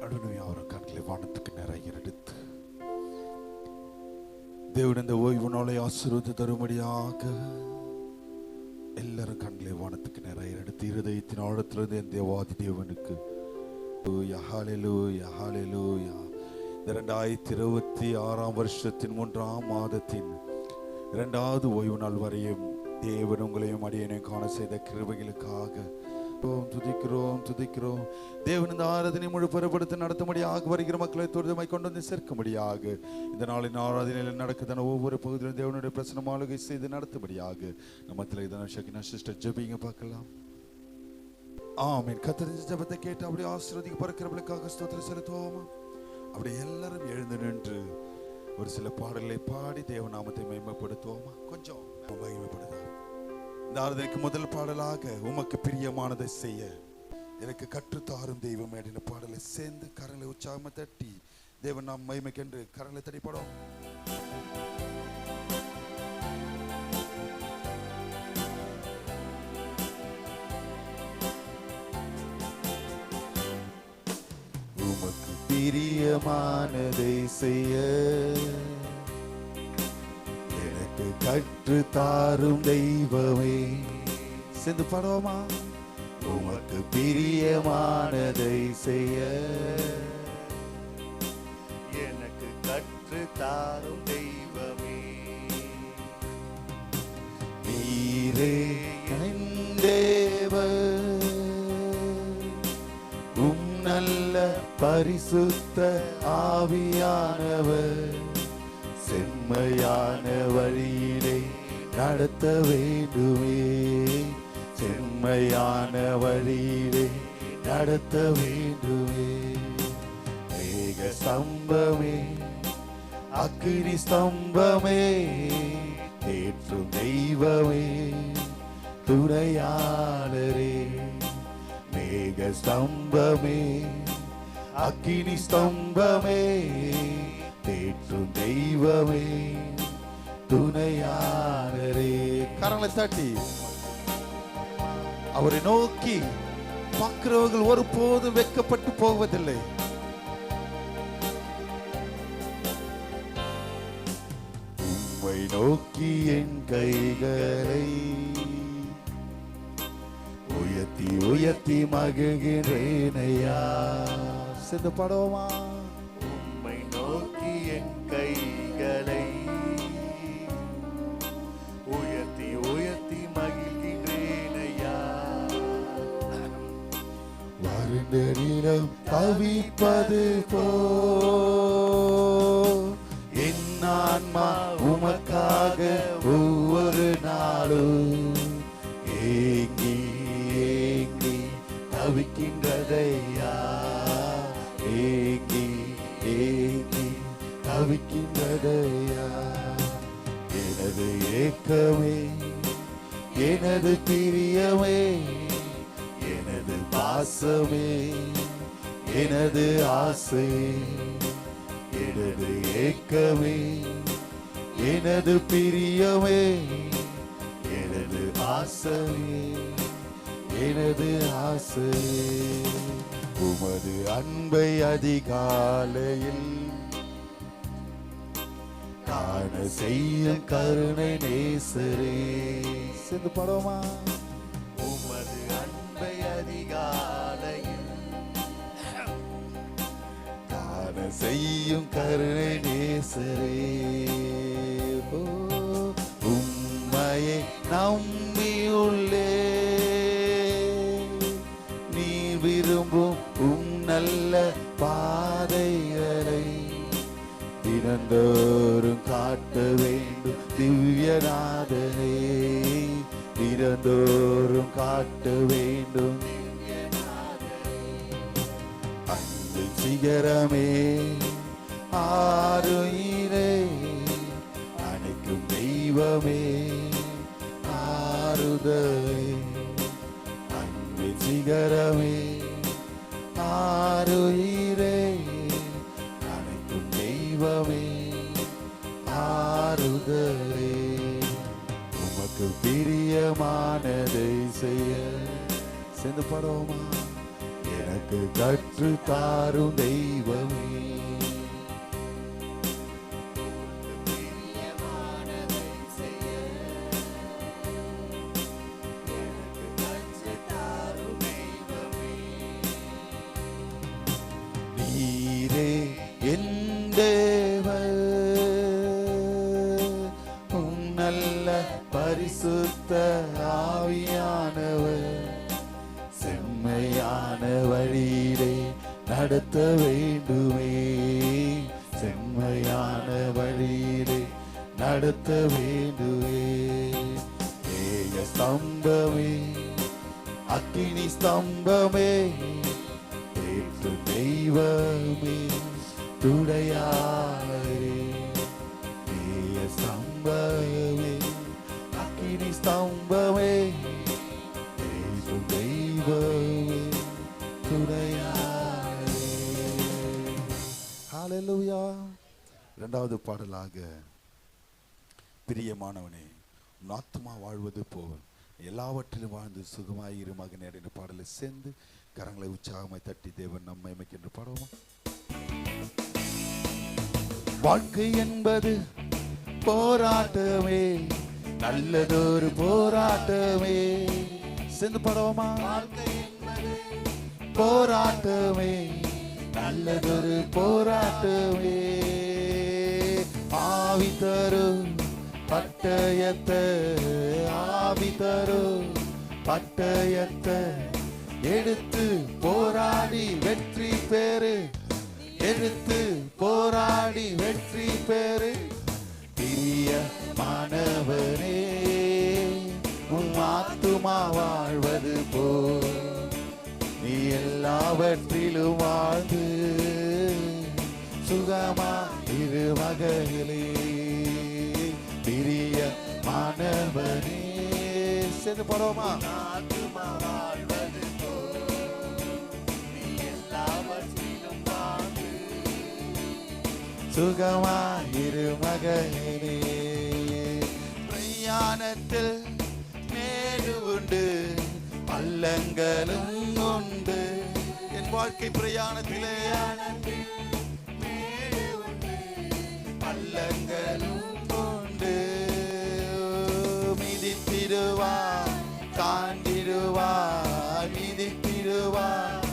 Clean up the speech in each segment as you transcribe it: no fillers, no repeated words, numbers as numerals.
அருமையா ஒரு கண்களை வானத்துக்கு நிறைய எடுத்து தேவன் இந்த ஓய்வு நாளை ஆசீர்வதித்து தரும்படியாக எல்லாரும் கண்களை வானத்துக்கு நிறைய எடுத்து இருதயத்தின் ஆழத்திலிருந்து என் தேவாதி தேவனுக்கு ஹல்லேலூயா ஹல்லேலூயா. இந்த 2026 வருஷத்தின் 3ஆம் மாதத்தின் 2வது ஓய்வு நாள் வரையும் தேவன் உங்களையும் அடியனையும் காண செய்த கிருபைகளுக்காக துதிக்கிறோம் துதிக்கிறோம். தேவன் இந்த ஆராதனை முழு பெறப்படுத்த நடத்தும்படியாக வருகிற மக்களை துரிதமாய் கொண்டு வந்து சேர்க்கும்படியாக இந்த நாளின் ஆராதனையில் நடக்குதான ஒவ்வொரு பகுதியிலும் தேவனுடைய பிரசனம் ஆளுகை செய்து நடத்தும்படியாக நம்மத்தில் இதனால் ஷக்கினா சிஸ்டர் ஜெபிங்க பார்க்கலாம். ஆமீன். கர்த்தரின் ஜெபத்தை கேட்டு அப்படியே ஆசீர்வதிக்க பறக்கிறவர்களுக்காக ஸ்தோத்திரம் செலுத்துவோமா. அப்படியே எல்லாரும் எழுந்து நின்று ஒரு சில பாடல்களை பாடி தேவநாமத்தை மகிமைப்படுத்துவோமா. கொஞ்சம் மகிமைப்படுத்துவோம். இந்த ஆராதனைக்கு முதல் பாடலாக உமக்கு பிரியமானதை செய்ய எனக்கு கற்றுத்தாரும் தெய்வம் என்ற பாடலை சேர்ந்து கரங்களை உற்சாகமா தட்டி தேவன் நாம் மகிமைக்கென்று கரங்களை தட்டி பாடுவோம். உமக்கு பிரியமானதை செய்ய கற்று தாரும் தெய்வமே. சேர்ந்து பாடுவோமா. உமக்கு பிரியமானதை செய்ய எனக்கு கற்று தாரும் தெய்வமே. நீரே என் தேவன், நல்ல பரிசுத்த ஆவியானவர் செம்மையான வழியிலே நடத்த வேண்டுமே. செம்மையான வழியிலே நடத்த வேண்டுமே. மேக ஸ்தம்பமே அக்கினி ஸ்தம்பமே ஏற்றும் தெய்வமே துணையாளரே. மேக ஸ்தம்பமே அக்கினி ஸ்தம்பமே தேற்றும் தெய்வமே துணையாளரே. கரங்களை தட்டி அவரை நோக்கி பார்க்கிறவர்கள் ஒருபோதும் வெட்கப்பட்டு போவதில்லை. உம்மை நோக்கி என் கைகளை உயர்த்தி உயர்த்தி மகிழ்கிறேனையா. சேர்ந்து பாடுவோமா. உம்மை நோக்கி என் கைகளை உயர்த்தி உயர்த்தி மகிழ்கிறேனையா. வருட நிலம் தவிப்பது போ என் ஆன்மா உமக்காக ஒவ்வொரு நாளும் ஏங்கி ஏங்கி தவிக்கின்றதையா. ஏங்கி ஏங்கி தவிக்கின்றதையா. எனது ஏக்கமே எனது பிரியமே எனது பாசமே எனது ஆசை. எனது ஏக்கமே எனது பிரியமே எனது ஆசையே எனது ஆசை. உமது அன்பை அதிகாலையில் காண செய்யும் கருணை நேசரே. சேர்ந்து பாடுவோமா. உமது அன்பை அதிகாலையில் காண செய்யும் கருணை நேசரே. உம்மையை நம்பியுள்ளே நீ விரும்பும் நல்ல பாதைகளை தினந்தோறும் காட்ட வேண்டும் திவ்யநாதனே. தினந்தோறும் காட்ட வேண்டும் அன்பின் சிகரமே ஆருயிரே அணைக்கும் தெய்வமே ஆறுதலே. அன்பின் சிகரமே ஆருயிரே அனைத்தும் தெய்வமே ஆறுதலே. உமக்கு பிரியமானதை செய்ய சேர்ந்து பாடுவோமா. எனக்கு எனக்கு கற்று தாரும் தெய்வமே. நீரே என் தேவர், உம் நல்ல பரிசுத்த ஆவியானவர் செம்மையான வழியிலே நடத்த வேண்டுமே, செம்மையான வழியிலே நடத்த வேண்டுமே. ஏக ஸ்தம்பமே, அக்கினி ஸ்தம்பமே, ஏற்று தெய்வமே, துணையாளரே. ஏக ஸ்தம்பமே, அக்கினி ஸ்தம்பமே, ஏற்று தெய்வமே, துணையாளரே. ஹல்லேலூயா. இரண்டாவது பாடலாக, பிரியமானவனே உன் ஆத்துமா வாழ்வது போல் எல்லாவற்றிலும் வாழ்ந்து சுகமாயிரு மகனே என்ற பாடலை சேர்ந்து கரங்களை உற்சாகமாய் தட்டி தேவன் நம்மை என்று பாடுவோமா? வாழ்க்கை என்பது போராட்டமே, நல்லதொரு போராட்டமே. சேர்ந்து பாடுவோமா? வாழ்க்கை என்பது போராட்டமே, நல்லதொரு போராட்டமே. ஆவி தரும் பட்டயத்தை, ஆவி தரும் பட்டயத்தை எடுத்து போராடி வெற்றி பெறு, எடுத்து போராடி வெற்றி பெறு. பிரியமானவனே உன் ஆத்துமா வாழ்வது போல் நீ எல்லாவற்றிலும் வாழ்ந்து சுகமா இரு மகளே. பிரியமானவனே சேர்ந்து பாடுவோமா? ஆத்துமா வாழ்வது போல் நீ எல்லாவற்றிலும் வாழ்ந்து சுகமா இரு மகளே. பிரயாணத்தில் மேடு உண்டு பள்ளங்களும் உண்டு, என் வாழ்க்கை பிரயாணத்திலே மேடு உண்டு பள்ளங்களும் உண்டு. மிதித்திடுவார் காண்டிடுவார், மிதித்திடுவார்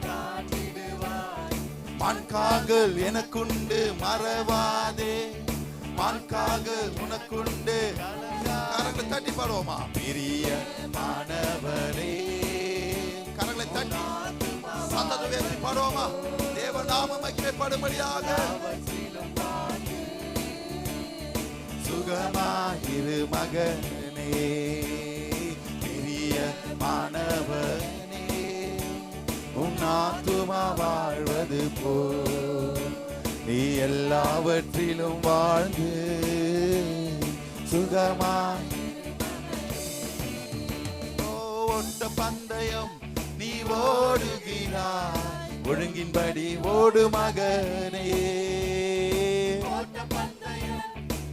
காண்டிடுவார். மான்காகள் எனக்குண்டு மறவாதே, மான்காகள் உனக்குண்டு. கரங்களை தட்டி பாடுவோமா? பிரியமானவனே, கரங்களை தட்டி சத்தத்தை உயர்த்தி பாடுவோமா? தேவ நாமம் மகிமைப்படும்படியாக சுகமாயிரு மகனே. பிரியமானவனே உன் ஆத்துமா வாழ்வது போல் நீ எல்லாவற்றிலும் வாழ்ந்து சுகமாய். ஓட்ட பந்தயம் நீ ஓடுகிறாய், ஒழுங்கின்படி ஓடு மகனே. ஓட்ட பந்தயம்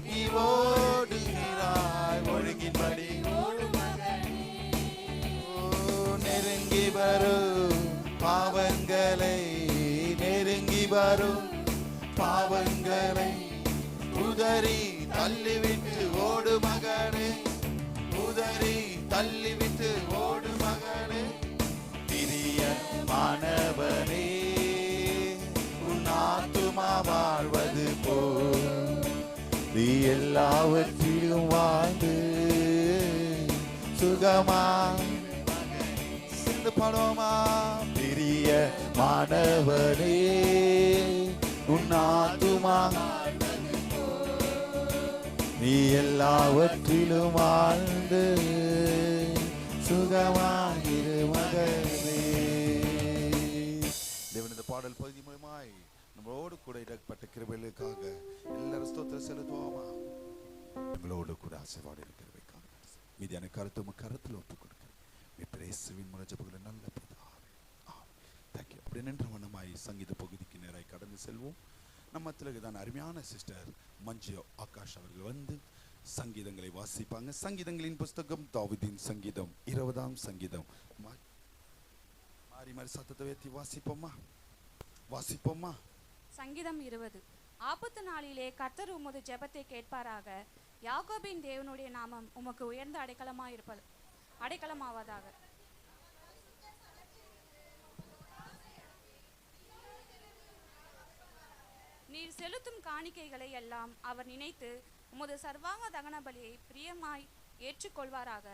நீ ஓடுகிறாய், ஒழுங்கின்படி ஓடு மகனே. நெருங்கி வரும் பாவங்களை, நெருங்கி வரும் பாவங்களை உதறி தள்ளிவிட்டு ஓடு மகனே, உதறி தள்ளிவிட்டு ஓடு மகனே. பிரியமானவனே உன் ஆத்துமா வாழ்வது போல் நீ எல்லாவற்றிலும் வாழ்ந்து சுகமா சிந்து படோமா. பிரியமானவனே உன் ஆத்துமா நீ எல்லாவற்றிலும் வாழ்ந்து சுகமாயிரு மகனே. தேவன் இந்த பாடல் பகுதி மூலமாய் நம்மளோடு கூட இடப்பட்ட கிருபைகளுக்காக எல்லாரும் ஸ்தோத்திரம் செலுத்துவோமா? எங்களோடு கூட ஆசீர்வாத கிருபைக்காக மீதியான கருத்தில் ஒப்புக் கொடுக்கிறேன். இயேசுவின் மூலம் ஜெபங்களை நல்ல பிதாவே, ஆமென். தேங்க்யூ. அப்படி நின்ற வண்ணமாய் சங்கீத பகுதிக்கு நேராய் கடந்து செல்வோம். நம்ம தான் அருமையான சிஸ்டர் மஞ்சு ஆகாஷ் அவர்கள் வந்து சங்கீதங்களை வாசிப்பாங்க. சங்கீதங்களின் புஸ்தகம் தாவீதின் சங்கீதம் 20ஆம் சங்கீதம். மாறி மாறி சத்தத்தை உயர்த்தி வாசிப்போமா? வாசிப்போமா? சங்கீதம் 20. ஆபத்து நாளிலே கர்த்தர் உமது ஜெபத்தை கேட்பாராக. யாக்கோபின் தேவனுடைய நாமம் உமக்கு உயர்ந்த அடைக்கலமாவதாக. நீர் செலுத்தும் காணிக்கைகளை எல்லாம் அவர் நினைத்து உமது சர்வாங்க தகன பலியை பிரியமாய் ஏற்றுக்கொள்வாராக.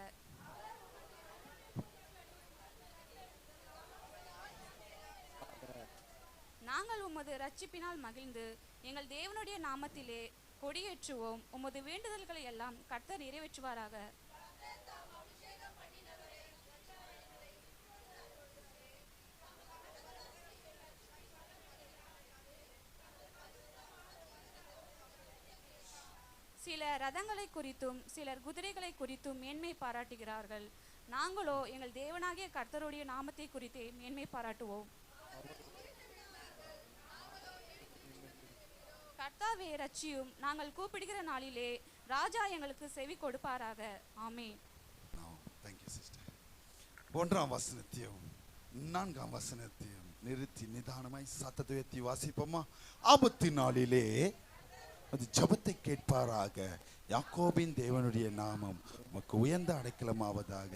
நாங்கள் உமது ரட்சிப்பினால் மகிழ்ந்து எங்கள் தேவனுடைய நாமத்திலே கொடியேற்றுவோம். உமது வேண்டுதல்களை எல்லாம் கர்த்தர் நிறைவேற்றுவாராக. சிலர் ரதங்களை குறித்தும் சிலர் குதிரைகளை குறித்தும் மேன்மை பாராட்டுகிறார்கள். நாங்களோ எங்கள் தேவனாகிய கர்த்தருடைய நாமத்தை குறித்தே மேன்மை பாராட்டுவோம். கர்த்தாவே ரட்சியும். நாங்கள் கூப்பிடுகிற நாளிலே ராஜா எங்களுக்கு செவி கொடுப்பாராக. ஆமென். ஒன்றாம் வசனத்தையும் 4ஆம் வசனத்தையும் நிறுத்தி நிதானமாய் சத்தத்தை உயர்த்தி வாசிப்போமா? ஆபத்து நாளிலே அது ஜெபத்தை கேட்பாராக. யாக்கோபின் தேவனுடைய நாமம் உமக்கு உயர்ந்த அடைக்கலமாவதாக.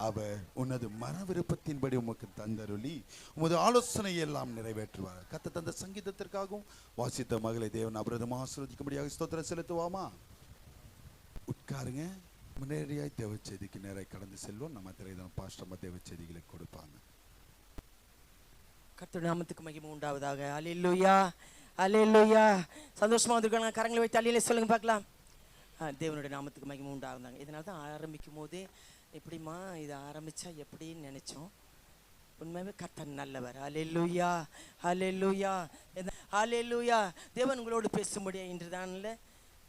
அவர் உனது மன விருப்பத்தின்படி உமக்கு தந்தருளி உமது ஆலோசனை எல்லாம் நிறைவேற்றுவார். கத்த தந்த சங்கீதத்திற்காகவும் வாசித்த மகளை தேவன் அபரதமாக ஆசீர்வதிக்கும்படியாக ஸ்தோத்திரம் செலுத்துவாமா? உட்காருங்க. முன்னேறியாய் தேவ செய்திக்கு நேராக கடந்து செல்வோம். நம்ம திரைதான் பாஸ்டர் தேவ செய்திகளை கொடுப்பாங்க. கர்த்தருடைய நாமத்துக்கு மகிமை உண்டாவதாக. அல்லேலூயா, அல்லேலூயா. சந்தோஷமா வந்திருக்காங்க. கரங்களை வைத்து அல்லேலூயா சொல்லுங்க பார்க்கலாம். தேவனுடைய நாமத்துக்கு மகிமை உண்டாவதாங்க. இதனால தான் ஆரம்பிக்கும் போதே எப்படிமா இதை ஆரம்பிச்சா எப்படின்னு நினைச்சோம். உண்மையாவே கர்த்தர் நல்லவர். அல்லேலூயா, அல்லேலூயா, அல்லேலூயா. தேவன் உங்களோடு பேசும்படியா இன்றுதான்ல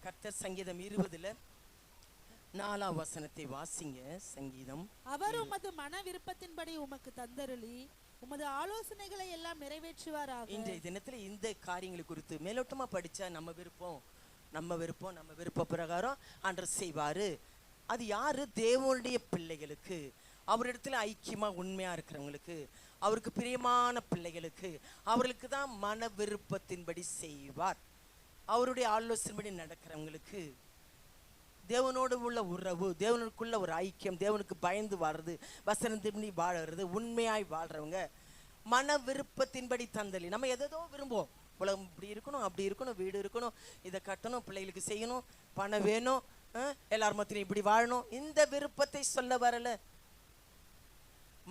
கர்த்தர் சங்கீதம் 20 4ஆம் வசனத்தை வாசிங்க. சங்கீதம். அவர் உமது மன விருப்பத்தின்படி உமக்கு தந்தருளி உமது ஆலோசனைகளை எல்லாம் நிறைவேற்றுவாராக. இன்றைய தினத்துல இந்த காரியங்களை குறித்து மேலோட்டமா படிச்சா நம்ம விருப்ப பிரகாரம் ஆண்டவர் செய்வாரு. அது யாரு? தேவனுடைய பிள்ளைகளுக்கு, அவரிடத்துல ஐக்கியமா உண்மையா இருக்கிறவங்களுக்கு, அவருக்கு பிரியமான பிள்ளைகளுக்கு, அவர்களுக்கு தான் மன விருப்பத்தின்படி செய்வார். அவருடைய ஆலோசனைப்படி நடக்கிறவங்களுக்கு, தேவனோடு உள்ள உறவு, தேவனுக்குள்ள ஒரு ஐக்கியம், தேவனுக்கு பயந்து வாழ்றது, வசனத்தின்படி வாழறது, உண்மையாய் வாழ்றவங்க மன விருப்பத்தின்படி தந்தலி. நம்ம எதோ விரும்புவோம். உலகம் இப்படி இருக்கணும், அப்படி இருக்கணும், வீடு இருக்கணும், இதை கட்டணும், பிள்ளைகளுக்கு செய்யணும், பணம் வேணும், எல்லாரும் மத்தியும் இப்படி வாழணும். இந்த விருப்பத்தை சொல்ல வரல.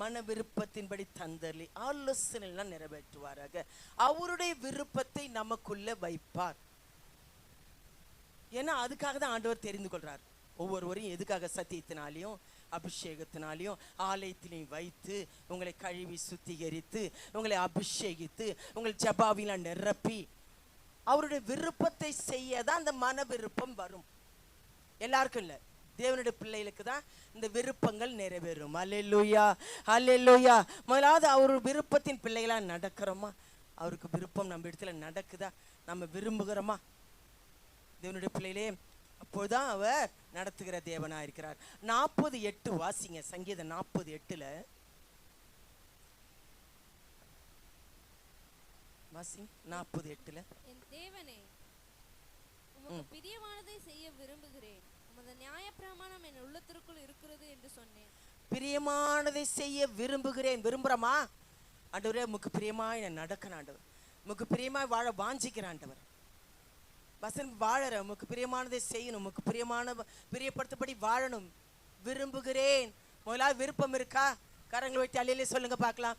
மன விருப்பத்தின்படி தந்தலி ஆலோசனை எல்லாம் நிறைவேற்றுவாராக. அவருடைய விருப்பத்தை நமக்குள்ள வைப்பார். ஏன்னா அதுக்காக தான் ஆண்டவர் தெரிந்து கொள்றார். ஒவ்வொருவரையும் எதுக்காக? சத்தியத்தினாலையும் அபிஷேகத்தினாலையும் ஆலயத்திலையும் வைத்து உங்களை கழுவி சுத்திகரித்து உங்களை அபிஷேகித்து உங்களை ஜபாவில நிரப்பி அவருடைய விருப்பத்தை செய்யதான் அந்த மன விருப்பம் வரும். எல்லாருக்கும் இல்லை, தேவனுடைய பிள்ளைகளுக்கு தான் இந்த விருப்பங்கள் நிறைவேறும். அல்லேலூயா, அல்லேலூயா. முதலாவது அவர் விருப்பத்தின் பிள்ளைகளா நடக்கிறோமா? அவருக்கு விருப்பம் நம்ம இடத்துல நடக்குதா? நம்ம விரும்புகிறோமா? தேவனுடைய பிள்ளைகளே, அப்போதான் அவர் நடத்துகிற தேவனா இருக்கிறார். 40:8 வாசிங்க. சங்கீதம் 40:8 வாசிங்க. 40:8 என் தேவனே, உமக்கு பிரியமானதை செய்ய விரும்புகிறேன். உமது நியாயப்பிரமாணம் என் உள்ளத்திற்குள் இருக்கிறது என்று சொன்னேன். பிரியமானதை செய்ய விரும்புகிறேன். விரும்புறமா? ஆண்டவரே, உமக்கு பிரியமாய் நான் நடக்கணும். ஆண்டவர், உமக்கு பிரியமாய் வாழ வாஞ்சிக்கிறேன். ஆண்டவர், வசன் வாழற, உமக்கு பிரியமானதை செய்யணும், உமக்கு பிரியப்படுத்தபடி வாழணும், விரும்புகிறேன். முதலாவது விருப்பம் இருக்கா? கரங்களை வைத்து அல்லேலூயா சொல்லுங்க பார்க்கலாம்.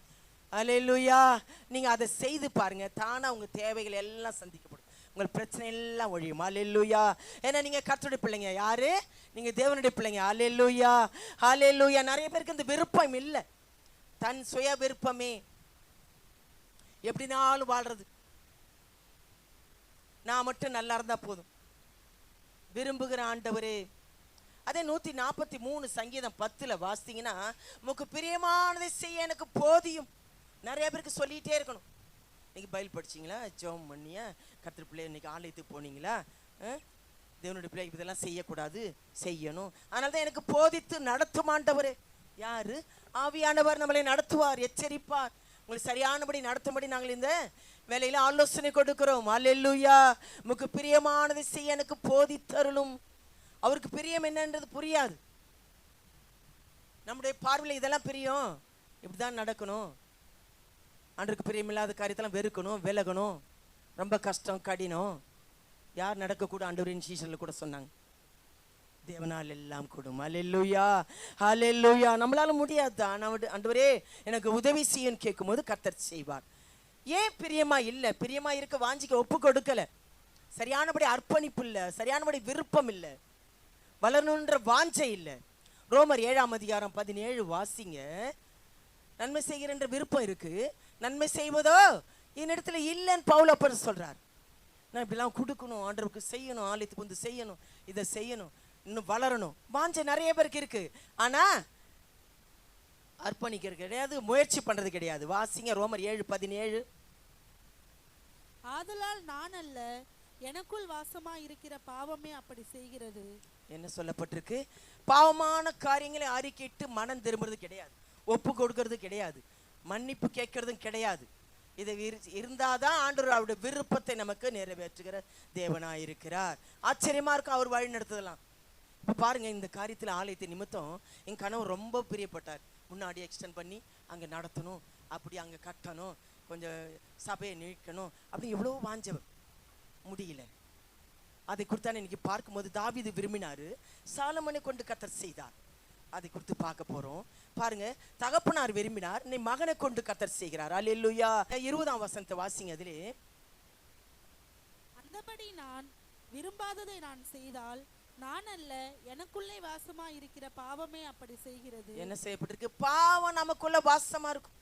அல்லேலூயா. நீங்க அதை செய்து பாருங்க, தானா உங்க தேவைகள் எல்லாம் சந்திக்கப்படும், உங்கள் பிரச்சனை எல்லாம் ஒழியும். அல்லேலூயா. ஏன்னா நீங்க கர்த்தருடைய பிள்ளைங்க. யாரு? நீங்க தேவனுடைய பிள்ளைங்க. அல்லேலூயா, அல்லேலூயா. நிறைய பேருக்கு இந்த விருப்பம் இல்லை. தன் சுய விருப்பமே எப்படினாலும் வாழ்றது, நான் மட்டும் நல்லா இருந்தா போதும். விரும்புகிற ஆண்டவரே, அதே 143 சங்கீதம் 10 வாசித்தீங்கன்னா, உமக்கு பிரியமானதை செய்ய எனக்கு போதியும். நிறைய பேருக்கு சொல்லிட்டே இருக்கணும். இன்னைக்கு பைபிள் படிச்சிங்களா? ஜெபம் பண்ணியா? கர்த்தர் பிள்ளை இன்னைக்கு ஆலயத்துக்கு போனீங்களா? தேவனுடைய பிள்ளை இதெல்லாம் செய்யக்கூடாது, செய்யணும். அதனால தான் எனக்கு போதித்து நடத்தும் ஆண்டவரே. யாரு? ஆவியானவர் நம்மளை நடத்துவார், எச்சரிப்பார். உங்களுக்கு சரியானபடி நடத்தும்படி நாங்கள் இந்த வேலையில ஆலோசனை கொடுக்கிறோம். அல்லேலூயா. உமக்கு பிரியமானதை செய்ய எனக்கு போதித்தருளும். அவருக்கு பிரியம் என்னன்றது புரியாது. நம்முடைய பார்வையில் இதெல்லாம் பிரியம், இப்படிதான் நடக்கணும். ஆண்டவருக்கு பிரியமில்லாத காரியத்தெல்லாம் வெறுக்கணும், விலகணும், ரொம்ப கஷ்டம், கடினம். யார் நடக்கக்கூட ஆண்டவரின் சீசனில் கூட சொன்னாங்க, தேவனால் எல்லாம் கூடும். அல்லேலூயா, அல்லேலூயா. நம்மளால முடியாதுதான். ஆண்டவரே எனக்கு உதவி செய்யன்னு கேட்கும்போது கர்த்தர் செய்வார். ஏன் பிரியமா இல்லை? பிரியமா இருக்க வாஞ்சிக்க ஒப்பு கொடுக்கல, சரியானபடி அர்ப்பணிப்பு இல்லை, சரியானபடி விருப்பம் இல்லை, வளரணுன்ற வாஞ்சை இல்லை. ரோமர் 7:17 வாசிங்க. நன்மை செய்கிற விருப்பம் இருக்கு, நன்மை செய்வதோ என்னிடத்துல இல்லைன்னு பவுல் அப்பர் சொல்றார். நான் இப்படிலாம் கொடுக்கணும், ஆண்டவருக்கு செய்யணும், ஆலயத்துக்கு வந்து செய்யணும், இதை செய்யணும், இன்னும் வளரணும், வாஞ்சை நிறைய பேருக்கு இருக்கு. ஆனா அர்ப்பணிக்கிறது கிடையாது, முயற்சி பண்றது கிடையாது. வாசிங்க ரோமர் 7:17. ஆதலால் நான் அல்ல, எனக்குள் வாசமா இருக்கிற பாவமே அப்படி செய்கிறது. என்ன சொல்லப்பட்டிருக்கு? பாவமான காரியங்களை அறிக்கையிட்டு மனம் திரும்புறது கிடையாது, ஒப்பு கொடுக்கறது கிடையாது, மன்னிப்பு கேட்கறதும் கிடையாது. இது இருந்தாதான் ஆண்டவர் அவருடைய விருப்பத்தை நமக்கு நிறைவேற்றுகிற தேவனாயிருக்கிறார். ஆச்சரியமா இருக்கும் அவர் வழி நடத்துதலாம். இப்போ பாருங்க, இந்த காரியத்தில் ஆலயத்தை நிமித்தம் என் கனவு ரொம்ப பிரியப்பட்டார். முன்னாடி எக்ஸ்டெண்ட் பண்ணி அங்கே நடத்தணும், அப்படி அங்கே கட்டணும், கொஞ்சம் சபையை நீக்கணும், அப்படி எவ்வளோ வாஞ்சவர், முடியல. அதை குறித்தான இன்னைக்கு பார்க்கும்போது தாவீது விரும்பினாரு, சாலமோனை கொண்டு கர்த்தர் செய்தார். அதை குறித்து பார்க்க போறோம். பாருங்க, தகப்பனார் விரும்பினார், நீ மகனை கொண்டு கர்த்தர் செய்கிறார். அல்லேலூயா. 20ஆம் வசனத்தை வாசிங்க. அதிலே அந்தபடி நான் விரும்பாததை நான் செய்தால் நான் அல்ல, எனக்குள்ளே வாசமா இருக்கிற பாவமே அப்படி செய்கிறது. என்ன செய்யப்பட்டிருக்கு? பாவம் நமக்குள்ள வாசமா இருக்கும்.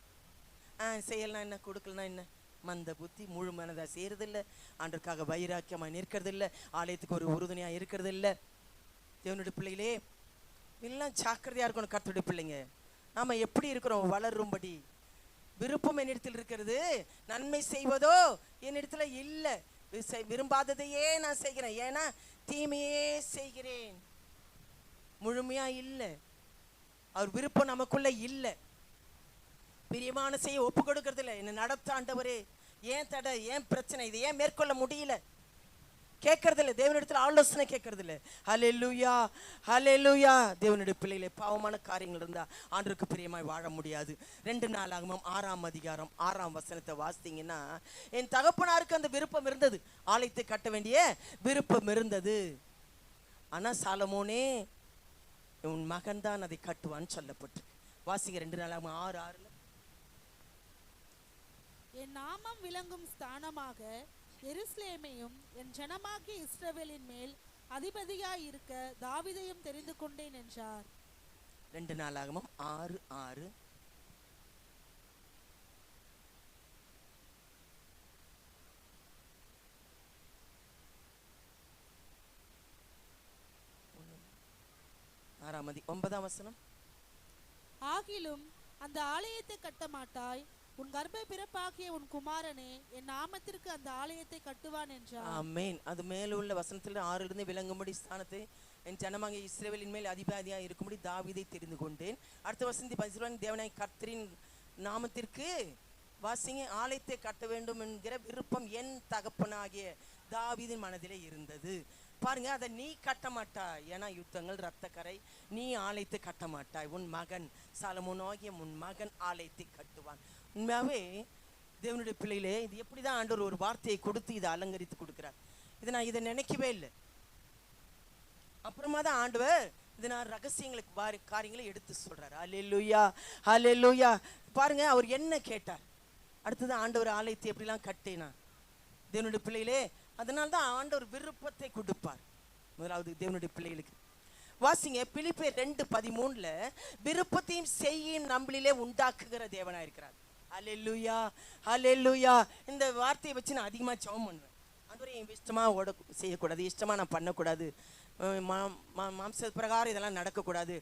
செய்யலாம் என்ன, கொடுக்கலாம் என்ன, மந்த புத்தி, முழு மனதா செய்யறது இல்லை, ஆண்டவருக்காக வைராக்கியமா நிற்கிறது இல்லை, ஆலயத்துக்கு ஒரு உறுதுணையா இருக்கிறது இல்லை. தேவனுடைய பிள்ளைகளே, எல்லாம் ஜாக்கிரதையா இருக்கணும். கர்த்தருடைய பிள்ளைங்க நாம எப்படி இருக்கிறோம்? வளரும்படி விருப்பம் என்னிடத்தில் இருக்கிறது, நன்மை செய்வதோ என்னிடத்துல இல்லை. விரும்பாததையே நான் செய்கிறேன், ஏன்னா தீமையே செய்கிறேன். முழுமையா இல்லை, அவர் விருப்பம் நமக்குள்ள இல்லை. பிரியமான செய்ய ஒப்பு கொடுக்கறது இல்லை. என்ன நடத்த ஆண்டவரே, ஏன் தடை, ஏன் பிரச்சனை, இது ஏன் மேற்கொள்ள முடியல கேட்கறது இல்லை. தேவனிடத்துல ஆலோசனை கேட்கறது இல்லை. ஹல்லேலூயா, ஹல்லேலூயா. தேவனுடைய பிள்ளைகளே, பாவமான காரியங்கள் இருந்தா ஆண்டவருக்கு பிரியமாய் வாழ முடியாது. 2 நாளாகமம் 6ஆம் அதிகாரம் 6ஆம் வசனத்தை வாசித்தீங்கன்னா, என் தகப்பனாருக்கு அந்த விருப்பம் இருந்தது, ஆலயத்தை கட்ட வேண்டிய விருப்பம் இருந்தது. ஆனா சாலமோனே, உன் மகன் தான் அதை கட்டுவான்னு சொல்லப்பட்டு. வாசிங்க 2 நாளாகமம் 6:6. என் நாமம் விளங்கும் ஸ்தானமாக எருசலேமையும் என் ஜனமாகிய இஸ்ரவேலின் மேல் அதிபதியாய் இருக்க தாவீதையும் தெரிந்து கொண்டேன் என்றார். 2 நாளாகமம் 6:6. ஆறாம் 9ஆம் வசனம். ஆகிலும் அந்த ஆலயத்தை கட்ட மாட்டாய், உன் கர்ப்ப பிறப்பாகிய உன் குமாரனே என் நாமத்திற்கு அந்த ஆலயத்தை கட்டுவான் என்றார். ஆமென். அது மேல உள்ள வசனத்தில் 6 விளங்கும்படி ஸ்தானத்தை என் ஜனமாகிய இஸ்ரவேலின் மேல் அதிபதியா இருக்கும்படி தாவீதை தெரிந்து கொண்டேன். அடுத்த வசனத்தை 11, தேவனாய் கர்த்தரின் நாமத்திற்கு வாசிங்க, ஆலயத்தை கட்ட வேண்டும் என்கிற விருப்பம் என் தகப்பனாகிய தாவீதின் மனதிலே இருந்தது. பாருங்க, அதை நீ கட்ட மாட்டாய், ஏன்னா யுத்தங்கள், ரத்த கரை, நீ ஆலயத்தை கட்ட மாட்டாய், உன் மகன் சாலமோனாகிய உன் மகன் ஆலயத்தை கட்டுவான். உண்மையாவே தேவனுடைய பிள்ளைகளே, இது எப்படிதான் ஆண்டவர் ஒரு வார்த்தையை கொடுத்து இதை அலங்கரித்து கொடுக்கிறார். இதை நினைக்கவே இல்லை. அப்புறமா தான் ஆண்டவர் இதை நான் ரகசியங்களுக்கு காரியங்களை எடுத்து சொல்றாரு. அல்லேலூயா, அல்லேலூயா. பாருங்க, அவர் என்ன கேட்டார்? அடுத்தது ஆண்டவர் ஆலயத்தை எப்படிலாம் கட்டினா தேவனுடைய பிள்ளைகளே, அதனால தான் ஆண்டவர் விருப்பத்தை கொடுப்பார். முதலாவது தேவனுடைய பிள்ளைகளுக்கு வாசிங்க, பிலிப்பியர் 2:13 விருப்பத்தையும் செய்யும் நம்மளிலே உண்டாக்குகிற தேவனா இருக்கிறார். அல்லேலூயா, அல்லேலூயா. இந்த வார்த்தையை வச்சு நான் அதிகமாக ஜெபம் பண்ணுவேன். ஆண்டவரே, என் இஷ்டமா செய்யக்கூடாது, இஷ்டமா நான் பண்ணக்கூடாது, மாம்ச பிரகாரம் இதெல்லாம் நடக்கக்கூடாது,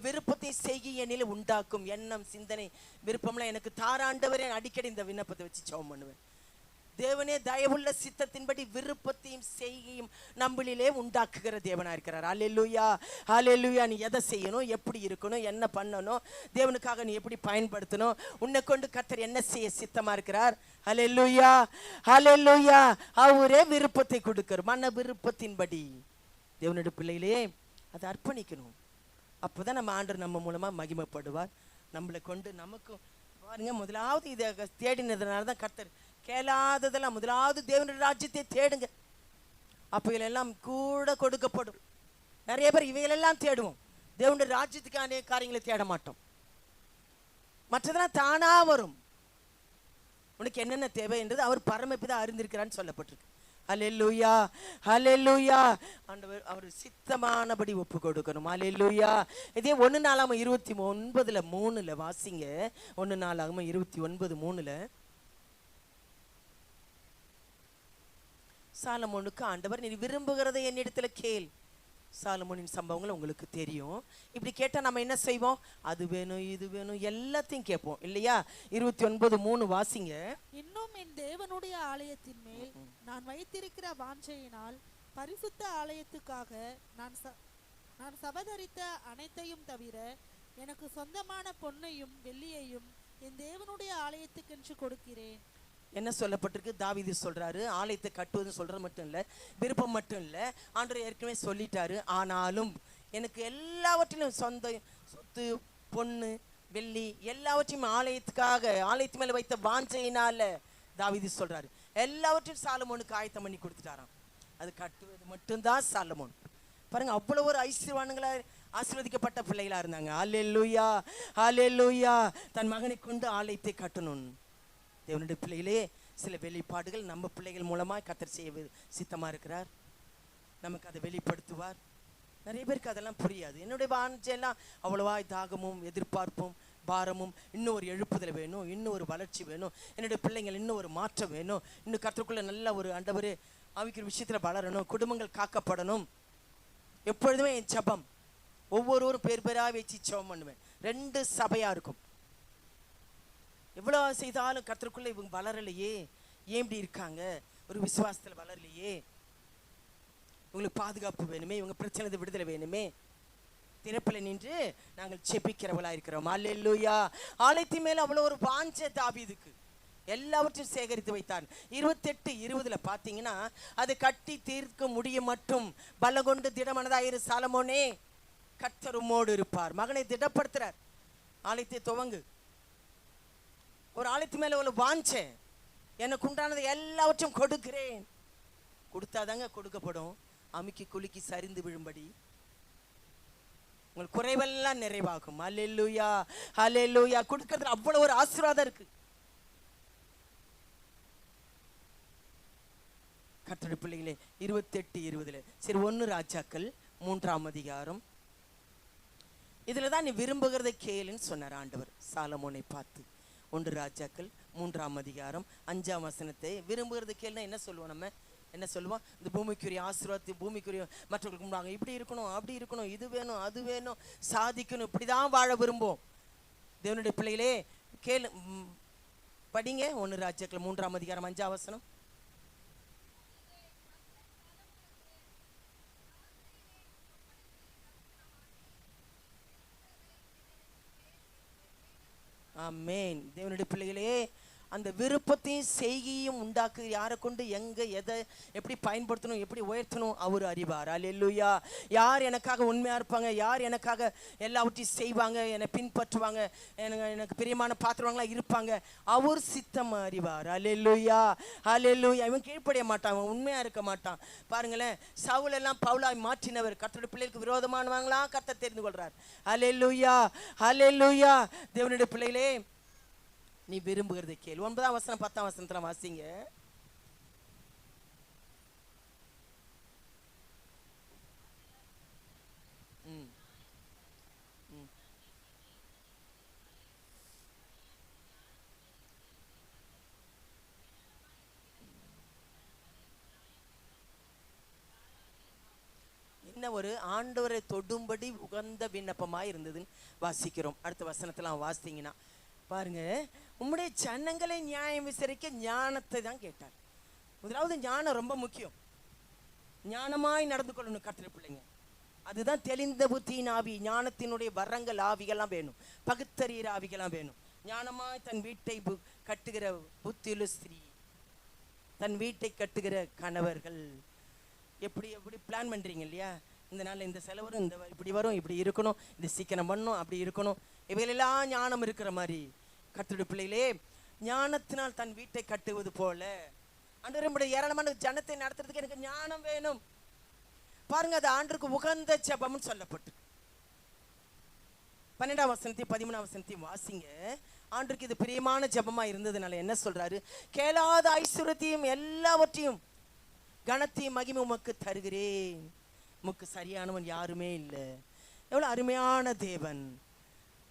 விருப்பத்தை செய்ய என்னில உண்டாக்கும் எண்ணம், சிந்தனை, விருப்பம்லாம் எனக்கு தாராண்டவரே. அடிக்கடி இந்த விண்ணப்பத்தை வச்சு ஜெபம் பண்ணுவேன். தேவனே தயவுள்ள சித்தத்தின்படி விருப்பத்தையும் செய்கையும் நம்மளிலே உண்டாக்குகிற தேவனா இருக்கிறார். அல்லேலூயா, அல்லேலூயா. நீ எதை செய்யணும், எப்படி இருக்கணும், என்ன பண்ணணும், தேவனுக்காக நீ எப்படி பயன்படுத்தணும், உன்னை கொண்டு கர்த்தர் என்ன செய்ய சித்தமா இருக்கிறார். அல்லேலூயா, அல்லேலூயா. அவரே விருப்பத்தை கொடுக்கிறார். மன விருப்பத்தின்படி தேவனுடைய பிள்ளைகளே அதை அர்ப்பணிக்கணும். அப்போதான் நம்ம ஆண்டவர் நம்ம மூலமா மகிமைப்படுவார். நம்மளை கொண்டு நமக்கும் பாருங்க, முதலாவது இதை தேடினதுனால தான் கர்த்தர் கேளாததெல்லாம் முதலாவது தேவனுடைய ராஜ்யத்தை தேடுங்க, அப்போ இவையெல்லாம் கூட கொடுக்கப்படும். நிறைய பேர் இவைகளெல்லாம் தேடுவோம், தேவனுடைய ராஜ்யத்துக்கான காரியங்களை தேட மாட்டோம். மற்றதெல்லாம் தானா வரும். உனக்கு என்னென்ன தேவை என்றது அவர் பரமபிதா அறிந்திருக்கிறான்னு சொல்லப்பட்டிருக்கு. அல்லேலூயா, அல்லேலூயா. ஆண்டவர் அவர் சித்தமானபடி ஒப்பு கொடுக்கணும். அல்லேலூயா. இதே 1 நாளாகமம் 29:3 வாசிங்க. 1 நாளாகமம் 29:3 சாலமோனுக்கு ஆண்டவர், நீ விரும்புகிறதை என்னிடத்துல கேள். சாலமோனின் சம்பவங்கள் உங்களுக்கு தெரியும். இப்படி கேட்டால் நம்ம என்ன செய்வோம், அது வேணும் இது வேணும் எல்லாத்தையும் கேட்போம் இல்லையா. 29:3 வாசிங்க. இன்னும் என் தேவனுடைய ஆலயத்தின் மேல் நான் வைத்திருக்கிற வாஞ்சையினால் பரிசுத்த ஆலயத்துக்காக நான் சபதரித்த அனைத்தையும் தவிர எனக்கு சொந்தமான பொன்னையும் வெள்ளியையும் என் தேவனுடைய ஆலயத்துக்கென்று கொடுக்கிறேன். என்ன சொல்லப்பட்டிருக்கு, தாவீது சொல்றாரு, ஆலயத்தை கட்டுவதுன்னு சொல்றது மட்டும் இல்லை, விருப்பம் மட்டும் இல்லை, ஆண்டவர் ஏற்கனவே சொல்லிட்டாரு. ஆனாலும் எனக்கு எல்லாவற்றிலும் சொத்து பொண்ணு வெள்ளி எல்லாவற்றையும் ஆலயத்துக்காக, ஆலயத்து மேல வைத்த வாஞ்சையினால தாவீது சொல்றாரு, எல்லாவற்றையும் சாலமோனுக்கு ஆயத்தம் பண்ணி கொடுத்துட்டாராம். அது கட்டுவது மட்டும்தான் சாலமோன். பாருங்க, அவ்வளவு ஒரு ஐஸ்வர்யவான்களா ஆசீர்வதிக்கப்பட்ட பிள்ளைகளா இருந்தாங்க. அல்லேலூயா, அல்லேலூயா. தன் மகனை கொண்டு ஆலயத்தை கட்டணும். தேவனுடைய பிள்ளைகளே, சில வெளிப்பாடுகள் நம்ம பிள்ளைகள் மூலமாக கர்த்தர் செய்ய சித்தமாக இருக்கிறார். நமக்கு அதை வெளிப்படுத்துவார். நிறைய பேருக்கு அதெல்லாம் புரியாது. என்னுடைய வாஞ்சையெல்லாம் அவ்வளவா தாகமும் எதிர்பார்ப்பும் பாரமும், இன்னும் ஒரு எழுப்புதல் வேணும், இன்னும் ஒரு வளர்ச்சி வேணும், என்னுடைய பிள்ளைங்கள் இன்னும் ஒரு மாற்றம் வேணும், இன்னும் கர்த்தருக்குள்ள நல்ல ஒரு ஆண்டவர் ஆவிக்கிற விஷயத்தில் வளரணும், குடும்பங்கள் காக்கப்படணும். எப்பொழுதுமே என் ஜெபம், ஒவ்வொருவரும் பேர் பேராக வச்சு ஜெபம் பண்ணுவேன். 2 சபையாக இருக்கும். எவ்வளோ செய்தாலும் கர்த்தருக்குள்ள இவங்க வளரலையே, ஏன் இப்படி இருக்காங்க, ஒரு விசுவாசத்தில் வளரலையே, இவங்களுக்கு பாதுகாப்பு வேணுமே, இவங்க பிரச்சனை விடுதலை வேணுமே, திறப்பில் நின்று நாங்கள் செபிக்கிறவளா இருக்கிறோம். அல்லேலூயா. ஆலயத்தின் மேல அவ்வளோ ஒரு வாஞ்சை தாவீதுக்கு. எல்லாவற்றையும் சேகரித்து வைத்தான். 28:20 பார்த்தீங்கன்னா, அதை கட்டி தீர்க்க முடிய மட்டும் பலம் கொண்டு திடமனதாயிரு சாலமோனே, கர்த்தர் உம்மோடு இருப்பார். மகனை திடப்படுத்துறார். ஆலயத்தை துவங்கு. ஒரு ஆலயத்து மேல ஒரு வாஞ்சை, எனக்கு உண்டானது எல்லாவற்றையும் கொடுக்கிறேன். கொடுத்தாதாங்க கொடுக்கப்படும். அமுக்கி குலுக்கி சரிந்து விழும்படி உங்கள் குறைவெல்லாம் நிறைவாகும். அல்லேலூயா, அல்லேலூயா. கொடுக்கறதுல அவ்வளவு ஒரு ஆசீர்வாதம் இருக்கு. கர்த்தருடைய பிள்ளைகளே, 28:20 சரி, 1 ராஜாக்கள் 3ஆம் அதிகாரம். இதுலதான் நீ விரும்புகிறதை கேளுன்னு சொன்னார் ஆண்டவர் சாலமோனை பார்த்து. 1 ராஜாக்கள் 3ஆம் அதிகாரம் 5ஆம் வசனத்தை விரும்புகிறது கேளுனா என்ன சொல்லுவோம், நம்ம என்ன சொல்லுவோம், இந்த பூமிக்குரிய ஆசீர்வாதத்தை, பூமிக்குரிய மற்றவர்களுக்கு முன்னாங்க இப்படி இருக்கணும், அப்படி இருக்கணும், இது வேணும், அது வேணும், சாதிக்கணும், இப்படிதான் வாழ விரும்புவோம். தேவனுடைய பிள்ளைகளே கேளு, படிங்க 1 ராஜாக்கள் 3ஆம் அதிகாரம் 5ஆம் வசனம். ஆமென். தேவனுடைய பிள்ளைகளே, அந்த விருப்பத்தையும் செய்கையும் உண்டாக்கு யாரை கொண்டு எங்க எதை எப்படி பயன்படுத்தணும், எப்படி உயர்த்தணும் அவர் அறிவார். அல்லேலூயா. யார் எனக்காக உண்மையா இருப்பாங்க, யார் எனக்காக எல்லாவற்றையும் செய்வாங்க, என்னை பின்பற்றுவாங்க, எனக்கு பிரியமான பாத்திரங்களா இருப்பாங்க, அவர் சித்தம் அறிவார். அல்லேலூயா, அல்லேலூயா. இவன் கீழ்ப்படிய மாட்டான், அவன் உண்மையா இருக்க மாட்டான். பாருங்களேன், சவுல் எல்லாம் பவுலாய் மாற்றினவர். கர்த்தருடைய பிள்ளைகளுக்கு விரோதமானவங்களா கர்த்தர் தெரிந்து கொள்றார். அல்லேலூயா, அல்லேலூயா. தேவனுடைய பிள்ளைகளே, நீ விரும்புகிறதை கேள். 9ஆம் வசனம் 10ஆம் வசனத்துல வாசிங்க. என்ன ஒரு ஆண்டவரை தொடும்படி உகந்த விண்ணப்பமாய் இருந்ததுன்னு வாசிக்கிறோம். அடுத்த வசனத்துல வாசித்தீங்கன்னா பாருங்க, உம்முடைய ஜனங்களை நியாயம் விசாரிக்க ஞானத்தை தான் கேட்டார். முதலாவது ஞானம் ரொம்ப முக்கியம். ஞானமாய் நடந்து கொள்ளணும் கர்த்தருடைய பிள்ளைங்க. அதுதான் தெளிந்த புத்தியின் ஆவி, ஞானத்தினுடைய வரங்கள் ஆவிகள்லாம் வேணும், பகுத்தறிகிற ஆவிகள்லாம் வேணும். ஞானமாய் தன் வீட்டை கட்டுகிற புத்தியுள்ள ஸ்திரீ, தன் வீட்டை கட்டுகிற கணவர்கள் எப்படி எப்படி பிளான் பண்ணுறீங்க இல்லையா? இந்த நாளில் இந்த செலவு இந்த இப்படி வரும், இப்படி இருக்கணும், இந்த சீக்கிரம் பண்ணணும், அப்படி இருக்கணும். இவைகளெல்லாம் ஞானம் இருக்கிற மாதிரி கர்த்தருடைய பிள்ளைகளே, ஞானத்தினால் தன் வீட்டை கட்டுவது போல ஆண்டவருடைய ஏராளமான ஜனத்தை நடத்துறதுக்கு எனக்கு ஞானம் வேணும். பாருங்க, அது ஆண்டருக்கு உகந்த ஜெபம்னு சொல்லப்பட்டு 12ஆம் வசனத்தையும் 13ஆம் வசனத்தையும் வாசிங்க. ஆண்டருக்கு இது பிரியமான ஜெபமா இருந்ததுனால என்ன சொல்றாரு? கேளாத ஐஸ்வர்யத்தையும் எல்லாவற்றையும் கனத்தையும் மகிமை உமக்கு தருகிறேன், உமக்கு சரியானவன் யாருமே இல்லை. எவ்வளவு அருமையான தேவன்.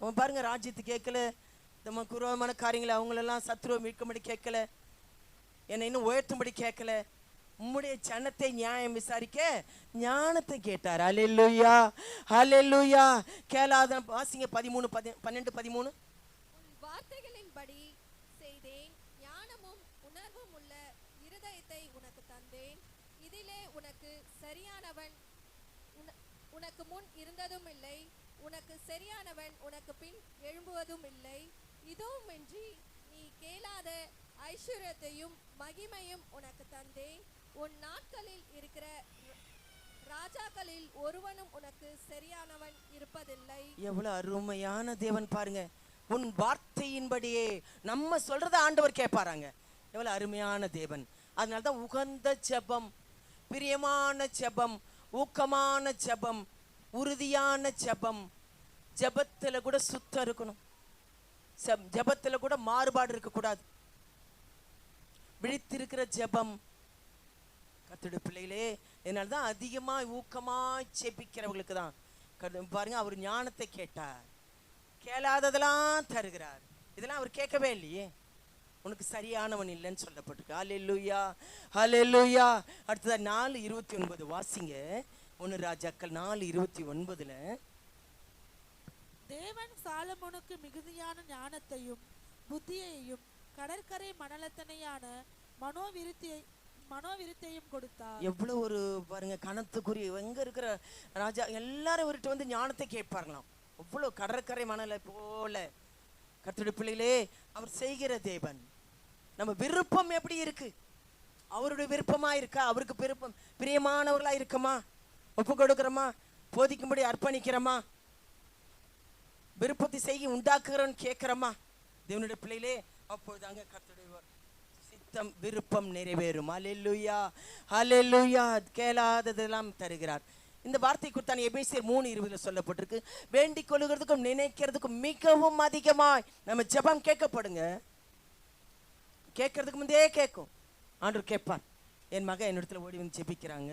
அவன் பாருங்க, ராஜ்யத்து கேட்கல, நம்ம குரோமான காரியங்களை அவங்களெல்லாம் சத்ருவை மீட்கும்படி கேட்கல, என்னை இன்னும் உயர்த்தும்படி கேட்கல, உம்முடைய ஜனத்தை நியாயம் விசாரிக்க ஞானத்தை கேட்டார். ஹல்லேலூயா, ஹல்லேலூயா. கேளாத வாசிங்க 13, 12, 13. உன் வார்த்தைகளின்படி செய்தேன், ஞானமும் உணர்வும் உள்ள இருதயத்தை உனக்கு தந்தேன். இதிலே உனக்கு சரியானவன் உனக்கு முன் இருந்ததும் இல்லை, உனக்கு சரியானவன் உனக்கு பின் எழும்புவதும் இல்லை. இதுவுமின்றி நீ கேளாத ஐஸ்வர்யத்தையும் மகிமையும் உனக்கு தந்தேன். உன் நாட்களில் இருக்கிற ராஜாக்களில் ஒருவனும் உனக்கு சரியானவன் இருப்பதில்லை. எவ்வளவு அருமையான தேவன் பாருங்க. உன் வார்த்தையின்படியே நம்ம சொல்றத ஆண்டவர் கேட்பாராங்க. எவ்வளவு அருமையான தேவன். அதனால்தான் உகந்த ஜெபம், பிரியமான ஜெபம், ஊக்கமான ஜெபம், உறுதியான ஜெபம். ஜெபத்துல கூட சுத்தம் இருக்கணும், ஜெபத்துல கூட மாறுபாடு இருக்கக்கூடாது. விழித்திருக்கிற ஜெபம் கர்த்தருடைய பிள்ளைகளே. இதனால்தான் அதிகமா ஊக்கமா ஜெபிக்கிறவங்களுக்கு தான் பாருங்க, அவர் ஞானத்தை கேட்டார், கேளாததெல்லாம் தருகிறார். இதெல்லாம் அவர் கேட்கவே இல்லையே, உனக்கு சரியானவன் இல்லைன்னு சொல்லப்பட்டிருக்கு. ஹல்லேலூயா, ஹல்லேலூயா. அடுத்ததா 4:29 வாசிங்க. 1 ராஜாக்கள் 4:29. தேவன் சாலமோனுக்கு மிகுதியான ஞானத்தையும் புத்தியையும் கடற்கரை மணலத்தனையான மனோவிருத்தையும் கொடுத்தார். எவ்வளவு ஒரு பாருங்க கணத்துக்குரிய எங்க இருக்கிற ராஜா எல்லாரும் இவர்கிட்ட வந்து ஞானத்தை கேட்பார்களாம். அவ்வளவு கடற்கரை மணலை போல கர்த்தருடைய பிள்ளைகளே அவர் செய்கிற தேவன். நம்ம விருப்பம் எப்படி இருக்கு? அவருடைய விருப்பமா இருக்கா? அவருக்கு விருப்பம் பிரியமானவர்களா இருக்கமா? ஒப்பு கொடுக்கிறோமா? போதிக்கும்படி அர்ப்பணிக்கிறோமா? விருப்பத்தை செய்ய உண்டாக்குறோன்னு கேட்கிறோமா? தேவனுடைய பிள்ளைகளே, அப்பொழுதாங்க கர்த்தருடைய சித்தம் விருப்பம் நிறைவேறும். ஹல்லேலூயா, ஹல்லேலூயா. கேளாததெல்லாம் தருகிறார். இந்த வார்த்தை குறித்தான எபேசியர் 3:20 சொல்லப்பட்டிருக்கு. வேண்டிக் கொள்ளுகிறதுக்கும் நினைக்கிறதுக்கும் மிகவும் அதிகமாய் நம்ம ஜெபம் கேட்கப்படுங்க. கேட்கறதுக்கு முந்தையே கேட்கும். ஆண்டவர் கேட்பார், என் மகன் என்னிடத்துல ஓடி வந்து ஜெபிக்கிறாங்க,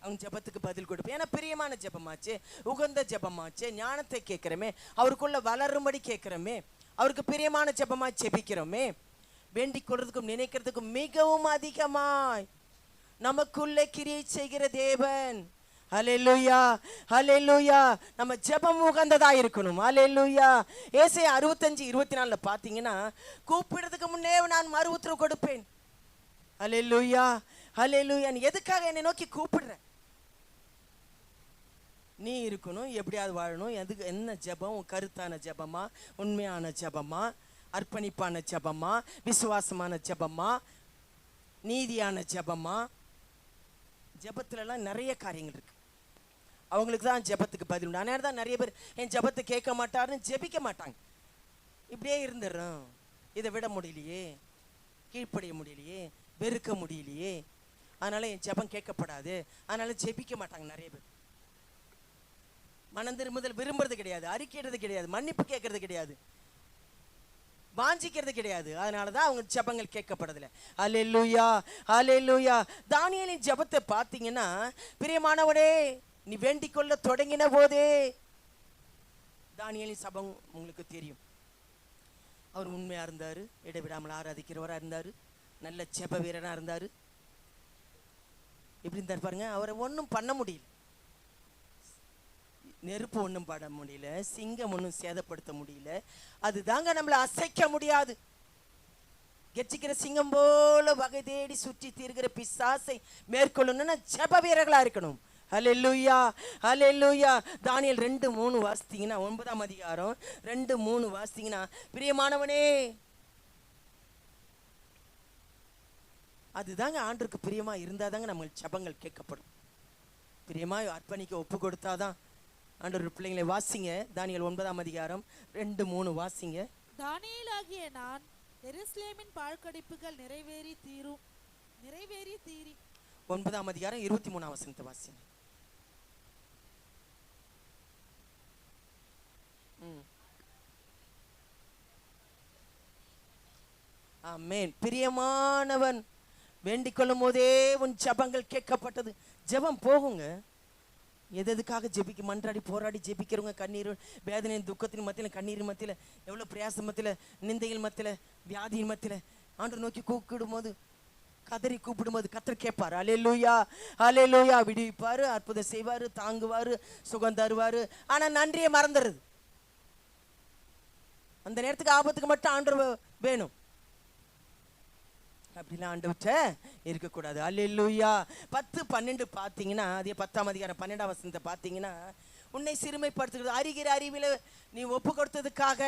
அவங்க ஜெபத்துக்கு பதில் கொடுப்பேன். ஏன்னா பிரியமான ஜெபமாச்சு, உகந்த ஜெபமாச்சு, ஞானத்தை கேட்கிறோமே, அவருக்குள்ள வளரும்படி கேட்கிறோமே, அவருக்கு பிரியமான ஜெபமா ஜெபிக்கிறோமே. வேண்டிக் கொள்றதுக்கும் நினைக்கிறதுக்கும் மிகவும் அதிகமாய் நமக்குள்ளே கிரியை செய்கிற தேவன். ஹல்லேலூயா, ஹல்லேலூயா. நம்ம ஜெபம் உகந்ததா இருக்கணும். ஹல்லேலூயா. ஏசாயா 65:24 பார்த்தீங்கன்னா, கூப்பிடுறதுக்கு முன்னே நான் மறு உத்தரவு கொடுப்பேன். ஹல்லேலூயா, ஹல்லேலூயா. நீ எதுக்காக என்னை நோக்கி கூப்பிடுற? நீ இருக்கணும், எப்படியாவது வாழணும். எதுக்கு? என்ன ஜெபம்? கருத்தான ஜெபமா, உண்மையான ஜெபமா, அர்ப்பணிப்பான ஜெபமா, விசுவாசமான ஜெபமா, நீதியான ஜெபமா? ஜெபத்துலலாம் நிறைய காரியங்கள் இருக்கு. அவங்களுக்கு தான் ஜெபத்துக்கு பதில் உண்டு. ஆனால் தான் நிறைய பேர் என் ஜெபத்தை கேட்க மாட்டாருன்னு ஜெபிக்க மாட்டாங்க. இப்படியே இருந்துடுறோம், இதை விட முடியலையே, கீழ்ப்படைய முடியலையே, வெறுக்க முடியலையே, அதனால என் ஜெபம் கேட்கப்படாது, அதனால ஜெபிக்க மாட்டாங்க நிறைய பேர். மனம் திரும்புதல் விரும்புறது கிடையாது, அறிக்கையிடுறது கிடையாது, மன்னிப்பு கேட்கறது கிடையாது, வாஞ்சிக்கிறது கிடையாது. அதனாலதான் அவங்க ஜெபங்கள் கேட்கப்படதில்லை. ஹல்லேலூயா, ஹல்லேலூயா. தானியேலின் ஜெபத்தை பார்த்தீங்கன்னா, பிரியமானவனே நீ வேண்டிக் கொள்ள தொடங்கின போதே தானியேலின் ஜெபம் உங்களுக்கு தெரியும். அவர் உண்மையா இருந்தாரு, இடைவிடாமல் ஆராதிக்கிறவரா இருந்தாரு, நல்ல ஜெப வீரனா இருந்தாரு. எப்படி இருந்தார் பாருங்க. அவரை ஒன்றும் பண்ண முடியல, நெருப்பு ஒன்றும் பட முடியல, சிங்கம் ஒன்றும் சேதப்படுத்த முடியல. அதுதாங்க நம்மளை அசைக்க முடியாது. கெச்சிக்கிற சிங்கம் போல வகை தேடி சுற்றி தீர்கிற பிசாசை மேற்கொள்ளணும்னா ஜெப வீரர்களா இருக்கணும். ஹல்லேலூயா, ஹல்லேலூயா. தானியேல் 2:3 வாசித்தீங்கன்னா, 9ஆம் அதிகாரம் 2:3 வாசித்தீங்கன்னா, பிரியமானவனே, அதுதாங்க ஆண்டருக்கு பிரியமா இருந்தாதாங்க நம்ம ஜெபங்கள் கேட்கப்படும். பிரியமா அர்ப்பணிக்க ஒப்பு கொடுத்தாதான் ஆண்டவர் பிள்ளைங்களை. வாசிங்க தானியேல் 9ஆம் அதிகாரம் 2:3 வாசிங்க. தானியேலாகிய நான் எருசலேமின் பாழ்கடிப்புகள் நிறைவேறி தீரி 9ஆம் அதிகாரம் 23ஆம் வசனத்தை வாசிங்க. ஆமென். பிரியமானவன் வேண்டிக் கொள்ளும் போதே உன் ஜெபங்கள் கேட்கப்பட்டது. ஜெபம் போகுங்க. எதுக்காக ஜெபிக்க மன்றாடி போராடி ஜெபிக்கிறவங்க கண்ணீர் வேதனையின் துக்கத்தின் மத்தியில், கண்ணீர் மத்தியில், எவ்வளோ பிரயாசம் மத்தியில், நிந்தையின் மத்தியில், வியாதியின் மத்தியில் ஆண்டவர் நோக்கி கூப்பிடும் போது, கதறி கூப்பிடும் போது கர்த்தர் கேட்பார். அல்லேலூயா, அல்லேலூயா. விடுவிப்பாரு, அற்புதம் செய்வாரு, தாங்குவாரு, சுகம் தருவாரு. ஆனால் நன்றியை மறந்துடுறது. அந்த நேரத்துக்கு ஆபத்துக்கு மட்டும் ஆண்டவர் வேணும். அப்படிலாம் ஆண்டவர்கிட்ட இருக்கக்கூடாது. அல்லேலூயா. 10-12 பார்த்தீங்கன்னா, அதே 10ஆம் அதிகாரம் 12ஆம் வசனத்தை பார்த்தீங்கன்னா, உன்னை சிறுமைப்படுத்துகிறது அறிகிற அறிவில் நீ ஒப்பு கொடுத்ததுக்காக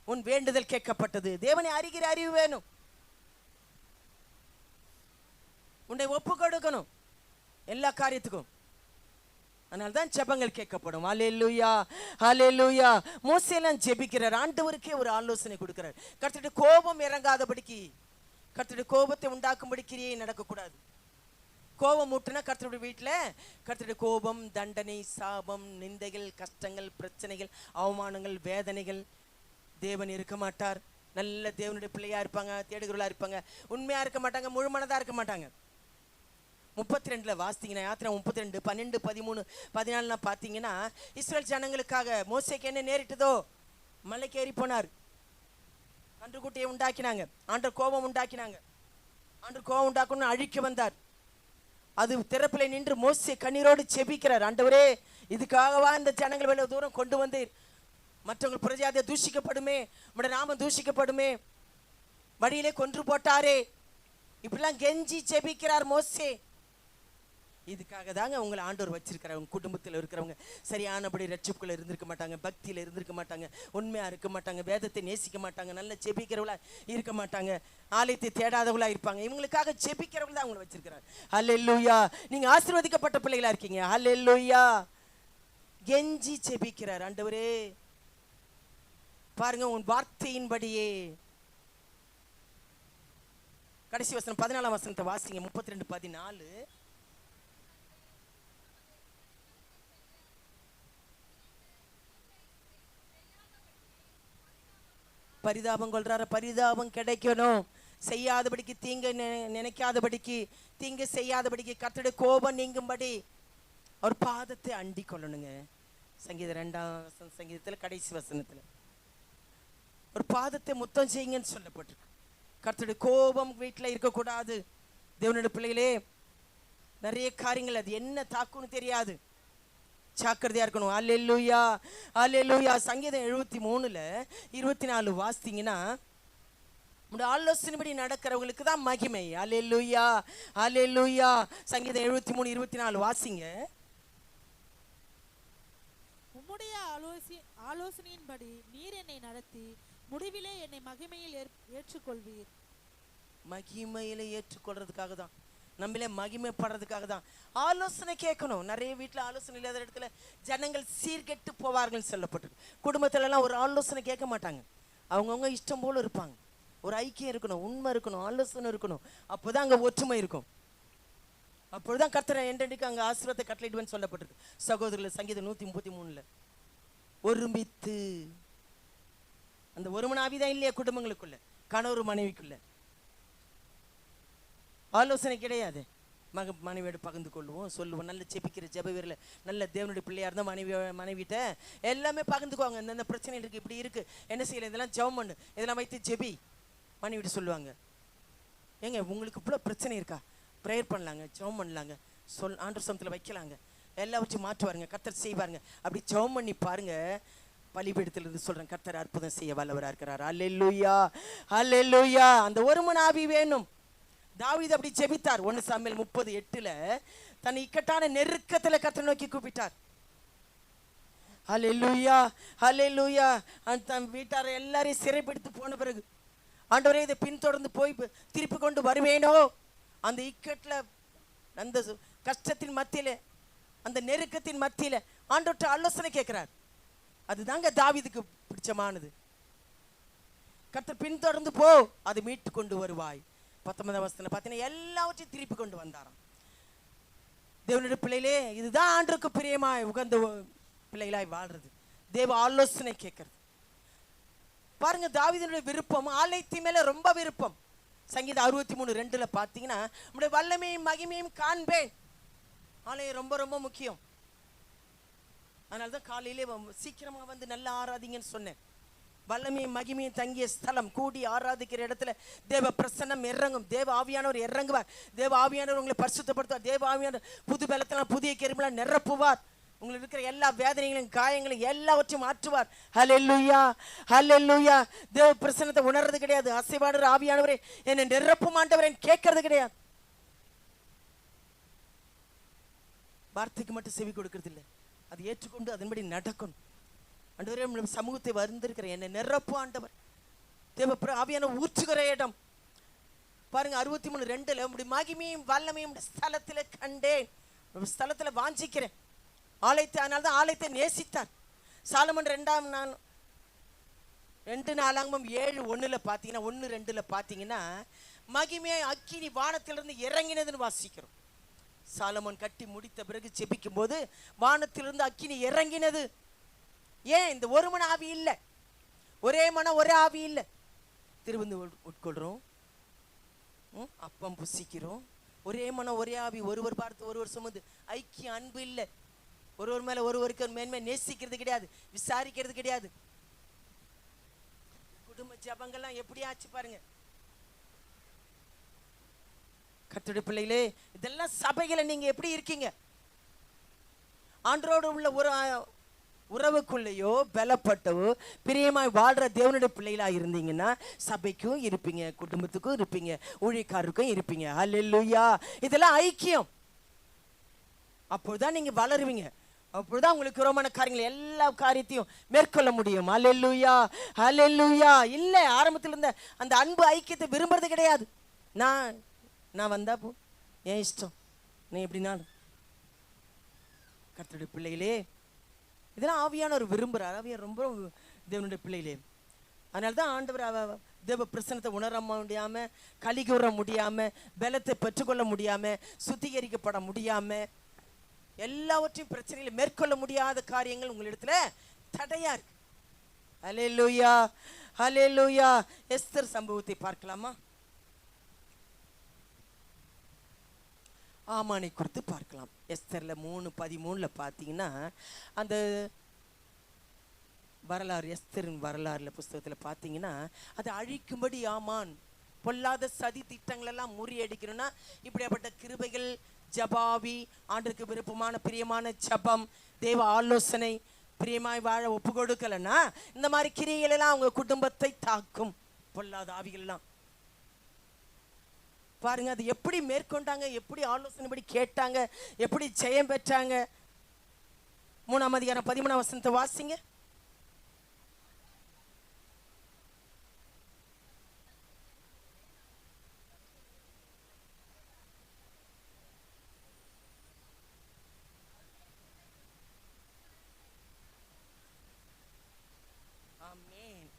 உன் வேண்டுதல் கேட்கப்பட்டது. தேவனை அறிகிற அறிவு வேணும். உன்னை ஒப்பு கொடுக்கணும் எல்லா காரியத்துக்கும். அதனால தான் ஜெபங்கள் கேட்கப்படும். அல்லேலூயா, அல்லேலூயா. மோசேலாம் ஜெபிக்கிறார். ஆண்டவருக்கே ஒரு ஆலோசனை கொடுக்கிறார். கர்த்தருடைய கோபம் இறங்காதபடிக்கு, கர்த்தருடைய கோபத்தை உண்டாக்கும்படி கிரியை நடக்கக்கூடாது. கோபம் ஊட்டுனா கர்த்தருடைய வீட்டில் கர்த்தருடைய கோபம், தண்டனை, சாபம், நிந்தைகள், கஷ்டங்கள், பிரச்சனைகள், அவமானங்கள், வேதனைகள். தேவன் இருக்க மாட்டார். நல்ல தேவனுடைய பிள்ளையா இருப்பாங்க, தேடுகிறவர்களா இருப்பாங்க, உண்மையா இருக்க மாட்டாங்க, முழுமனதா இருக்க மாட்டாங்க. 32 வாசித்தீங்கன்னா, யாத்திரை 32 12 13 14 பார்த்தீங்கன்னா, இஸ்ரேல் ஜனங்களுக்காக மோசேக்கு என்ன நேரிட்டதோ, மலைக்கு ஏறி போனார். கன்றுக்குட்டியை உண்டாக்கினாங்க. ஆண்டவர் கோபம் உண்டாக்கினாங்க. ஆண்டவர் கோபம் உண்டாக்கணும்னு அழிக்க வந்தார். அது திறப்பில் நின்று மோசே கண்ணீரோடு செபிக்கிறார். ஆண்டவரே, இதுக்காகவா இந்த ஜனங்கள் வெளியே தூரம் கொண்டு வந்தீர்? மற்றவங்க பிரஜாதியை தூஷிக்கப்படுமே, உடைய நாமம் தூஷிக்கப்படுமே, வழியிலே கொன்று போட்டாரே. இப்படிலாம் கெஞ்சி செபிக்கிறார் மோசே. இதுக்காக தாங்க உங்களை ஆண்டவர் வச்சிருக்கிறார். உங்க குடும்பத்தில் இருக்கிறவங்க சரியானபடி ரட்சிப்புக்குள்ள இருந்திருக்க மாட்டாங்க, பக்தியில் இருந்திருக்க மாட்டாங்க, உண்மையா இருக்க மாட்டாங்க, வேதத்தை நேசிக்க மாட்டாங்க, நல்ல செபிக்கிறவளா இருக்க மாட்டாங்க, ஆலயத்தை தேடாதவளா இருப்பாங்க. இவங்களுக்காக செபிக்கிறவங்க தான் அவங்களை வச்சிருக்கிறார். அல்லேலூயா. நீங்க ஆசீர்வதிக்கப்பட்ட பிள்ளைகளா இருக்கீங்க. அல்லேலூயா. கெஞ்சி செபிக்கிறார். ஆண்டவரே, பாருங்க உன் வார்த்தையின்படியே. கடைசி வசனம் 14ஆம் வசனத்தை வாசிங்க. 32:14. பரிதாபம் கொள்றார, பரிதாபம் கிடைக்கணும். செய்யாதபடிக்கு, தீங்கு நினைக்காதபடிக்கு, தீங்கு செய்யாதபடிக்கு, கர்த்தருடைய கோபம் நீங்கும்படி அவர் பாதத்தை அண்டி கொள்ளணுங்க. சங்கீதம் 2ஆம் சங்கீதத்தில் கடைசி வசனத்தில் ஒரு பாதத்தை முத்தம் செய்யுங்கன்னு சொல்லப்பட்டிருக்கு. கர்த்தருடைய கோபம் வீட்டில் இருக்கக்கூடாது. தேவனுடைய பிள்ளைகளே, நிறைய காரியங்கள் அது என்ன தாக்குன்னு தெரியாது, ஜாக்கிரதையா இருக்கணும். அல்லேலூயா, அல்லேலூயா. சங்கீதம் 73:24 வாசித்தீங்கன்னா, உங்களுடைய ஆலோசனைப்படி நடக்கிறவங்களுக்கு தான் மகிமை. அல்லேலூயா, அல்லேலூயா. சங்கீதம் 73:24 வாசிங்க. உம்முடைய ஆலோசனையின்படி நீர் என்னை நடத்தி முடிவிலே என்னை மகிமையில் ஏற்றுக்கொள்வீர். மகிமையில ஏற்றுக்கொள்றதுக்காக தான், நம்மளே மகிமைப்படுறதுக்காக தான் ஆலோசனை கேட்கணும். நிறைய வீட்டில் ஆலோசனை இல்லாத இடத்துல ஜனங்கள் சீர்கெட்டு போவார்கள் சொல்லப்பட்டிருக்கு. குடும்பத்துலலாம் ஒரு ஆலோசனை கேட்க மாட்டாங்க. அவங்கவுங்க இஷ்டம் போல இருப்பாங்க. ஒரு ஐக்கியம் இருக்கணும், உண்மை இருக்கணும், ஆலோசனை இருக்கணும். அப்போதான் அங்கே ஒற்றுமை இருக்கும். அப்பொழுதுதான் கர்த்தரை என்றைக்கு அங்கே ஆசீர்வாதத்தை கட்டளையிடுவேன்னு சொல்லப்பட்டிருக்கு. சகோதரர்கள் சங்கீதம் 133 ஒருமித்து. அந்த ஒரு மனாவிதான் இல்லையா குடும்பங்களுக்குள்ள, கணவர் மனைவிக்குள்ள ஆலோசனை கிடையாது. மனைவியோட பகிர்ந்து கொள்வோம், சொல்லுவோம். நல்ல செபிக்கிற ஜெப வீரல, நல்ல தேவனுடைய பிள்ளையா இருந்தால் மனைவிட்ட எல்லாமே பகிர்ந்துக்குவாங்க. இந்த பிரச்சனை இருக்கு, இப்படி இருக்கு, என்ன செய்யல, இதெல்லாம் ஜெபம் பண்ணு, இதெல்லாம் வைத்து ஜெபி. மனைவிட்டு சொல்லுவாங்க, ஏங்க உங்களுக்கு இவ்வளோ பிரச்சனை இருக்கா, ப்ரேயர் பண்ணலாங்க, ஜெபம் பண்ணலாங்க, ஆண்டவர் சமத்தில் வைக்கலாங்க, எல்லா வச்சு மாற்றுவாருங்க, கர்த்தர் செய்வாருங்க. அப்படி ஜெபம் பண்ணி பாருங்க. பலிபீடத்திலிருந்து சொல்றேன், கர்த்தர் அற்புதம் செய்ய வல்லவரா இருக்கிறார். அல்லேலூயா, அல்லேலூயா. அந்த ஒரு மன ஆவி வேணும். தாவீது அப்படி ஜெபித்தார். 1 சாமுவேல் 30:8 தன் இக்கட்டான நெருக்கத்துல கர்த்தரை நோக்கி கூப்பிட்டார். அல்லேலூயா, அல்லேலூயா. தன் வீட்டாரை எல்லாரையும் சிறைப்படுத்தி போன பிறகு, ஆண்டவரே இதை பின்தொடர்ந்து போய் திருப்பி கொண்டு வருவேனோ, அந்த இக்கட்ல, அந்த கஷ்டத்தின் மத்தியில, அந்த நெருக்கத்தின் மத்தியில ஆண்டவர்ட்ட ஆலோசனை கேட்கிறார். அதுதாங்க தாவீதுக்கு பிடிச்சமானது. கர்த்தர் பின்தொடர்ந்து போ, அதை மீட்டு கொண்டு வருவாய். 19ஆம் வசனத்துல பார்த்தீங்கன்னா எல்லாவற்றையும் திருப்பி கொண்டு வந்தாராம். தேவனுடைய பிள்ளைகளே, இதுதான் ஆண்டவருக்கு பிரியமாய் உகந்த பிள்ளைகளாய் வாழ்றது, தேவ ஆலோசனை கேட்கறது. பாருங்க, தாவீதுடைய விருப்பம் ஆலயத்தின் மேல ரொம்ப விருப்பம். சங்கீதம் 63:2 பார்த்தீங்கன்னா, நம்முடைய வல்லமையும் மகிமையும் காண்பேன். ஆலயம் ரொம்ப ரொம்ப முக்கியம். அதனால்தான் காலையிலே சீக்கிரமா வந்து நல்லா ஆராதிங்கன்னு சொன்னேன். வல்லமையும் மகிமையும் தங்கிய ஸ்தலம், கூடி ஆராதிக்கிற இடத்துல தேவ பிரசன்னம் இறங்கும். தேவ ஆவியானவர் இறங்குவார். தேவ ஆவியானவர் உங்களை பரிசுத்தப்படுத்துவார். தேவ ஆவியானவர் புது பலத்தெல்லாம் புதிய கிருபையெல்லாம் நிரப்புவார். உங்களுக்கு இருக்கிற எல்லா வேதனைகளையும் காயங்களையும் எல்லாவற்றையும் மாற்றுவார். ஹல்லேலூயா, ஹல்லேலூயா. தேவ பிரசன்னத்தை உணர்றது கிடையாது. அசைவாடுற ஆவியானவரே என்னை நிரப்பும் ஆண்டவரே கேட்கறது கிடையாது. வார்த்தைக்கு மட்டும் செவி கொடுக்கறது இல்லை, அது ஏற்றுக்கொண்டு அதன்படி நடக்கணும். ஆண்டவரே சமூகத்தை வந்திருக்கிற என்னை நிரப்பு ஆண்டவர். தேவ ஆவியானவர் ஊற்றுகிற இடம் பாருங்க. 63:2 உம்முடைய மகிமையும் வல்லமையும் ஸ்தலத்துல கண்டேன். ஸ்தலத்துல வாஞ்சிக்கிறேன் ஆலயத்தை. அதனால்தான் ஆலயத்தை நேசித்தார் சாலமன். 2 நாளாகமம் 7:1 பார்த்தீங்கன்னா, 1:2 பார்த்தீங்கன்னா, மகிமையை அக்கினி வானத்திலிருந்து இறங்கினதுன்னு வாசிக்கிறோம். சாலமன் கட்டி முடித்த பிறகு ஜெபிக்கும் போது வானத்திலிருந்து அக்கினி இறங்கினது. ஏன்? இந்த ஒரு மன ஆவி இல்லை, ஒரே மனம் ஒரே ஆவி இல்லை. திருவிந்து உட்கொள்றோம், அப்பம் புசிக்கிறோம், ஒரே மனம் ஒரே ஆவி, ஒருவர் பார்த்து ஒருவர் சுமந்து, ஐக்கிய அன்பு இல்லை. ஒருவர் மேல ஒருவருக்கு மேன்மை நேசிக்கிறது கிடையாது, விசாரிக்கிறது கிடையாது. குடும்ப ஜபங்கள்லாம் எப்படி ஆச்சு பாருங்க. கர்த்தருடைய பிள்ளைகளே, இதெல்லாம் சபைகளை நீங்க எப்படி இருக்கீங்க? ஆண்டவரோடு உள்ள ஒரு உறவுக்குள்ளேயோ பலப்பட்டவோ பிரியமாய் வாழ்ற தேவனுடைய பிள்ளைகளா இருந்தீங்கன்னா சபைக்கும் இருப்பீங்க, குடும்பத்துக்கும் இருப்பீங்க, ஊழியக்காரருக்கும் இருப்பீங்க. அல்லேலூயா. இதெல்லாம் ஐக்கியம். அப்போதான் நீங்க வளருவீங்க. அப்போதான் உங்களுக்கு விரோதமான காரியங்கள் எல்லா காரியத்தையும் மேற்கொள்ள முடியும். அல்லேலூயா, அல்லேலூயா. இல்லை, ஆரம்பத்தில் இருந்த அந்த அன்பு ஐக்கியத்தை விரும்புறது கிடையாது. நான் வந்தா போ, ஏன் இஷ்டம், நீ எப்படினாலும். கர்த்தருடைய பிள்ளைகளே, இதெல்லாம் ஆவியானவர் விரும்புகிறார். ஆவியார் ரொம்ப தேவனுடைய பிள்ளைகளே. அதனால தான் ஆண்டவர் தேவ பிரசனத்தை உணர முடியாம, களி கூற முடியாம, பலத்தை பெற்றுக்கொள்ள முடியாம, சுத்திகரிக்கப்பட முடியாம, எல்லாவற்றையும் பிரச்சனைகளை மேற்கொள்ள முடியாத காரியங்கள் உங்களிடத்துல தடையா இருக்கு. அல்லேலூயா, அல்லேலூயா. எஸ்தர் சம்பவத்தை பார்க்கலாமா? ஆமானை குறித்து பார்க்கலாம். எஸ்தர்ல 3:13 பார்த்தீங்கன்னா, அந்த வரலாறு, எஸ்தரின் வரலாறுல புஸ்தகத்தில் பார்த்தீங்கன்னா, அதை அழிக்கும்படி ஆமான் பொல்லாத சதி திட்டங்கள் எல்லாம் முறியடிக்கணும்னா இப்படியாப்பட்ட கிருபைகள், ஜபாவி, ஆண்டுக்கு விருப்பமான பிரியமான ஜபம், தேவ ஆலோசனை, பிரியமாய் வாழ ஒப்பு கொடுக்கலன்னா இந்த மாதிரி கிரியைகள் எல்லாம் அவங்க குடும்பத்தை தாக்கும். பொல்லாத ஆவிகள் எல்லாம் பாருங்க, அது எப்படி மேற்கொண்டாங்க, எப்படி ஆலோசனைப்படி கேட்டாங்க, எப்படி ஜெயம் பெற்றாங்க. 3ஆம் அதிகாரம் 13ஆம் வசனத்தை வாசிங்க.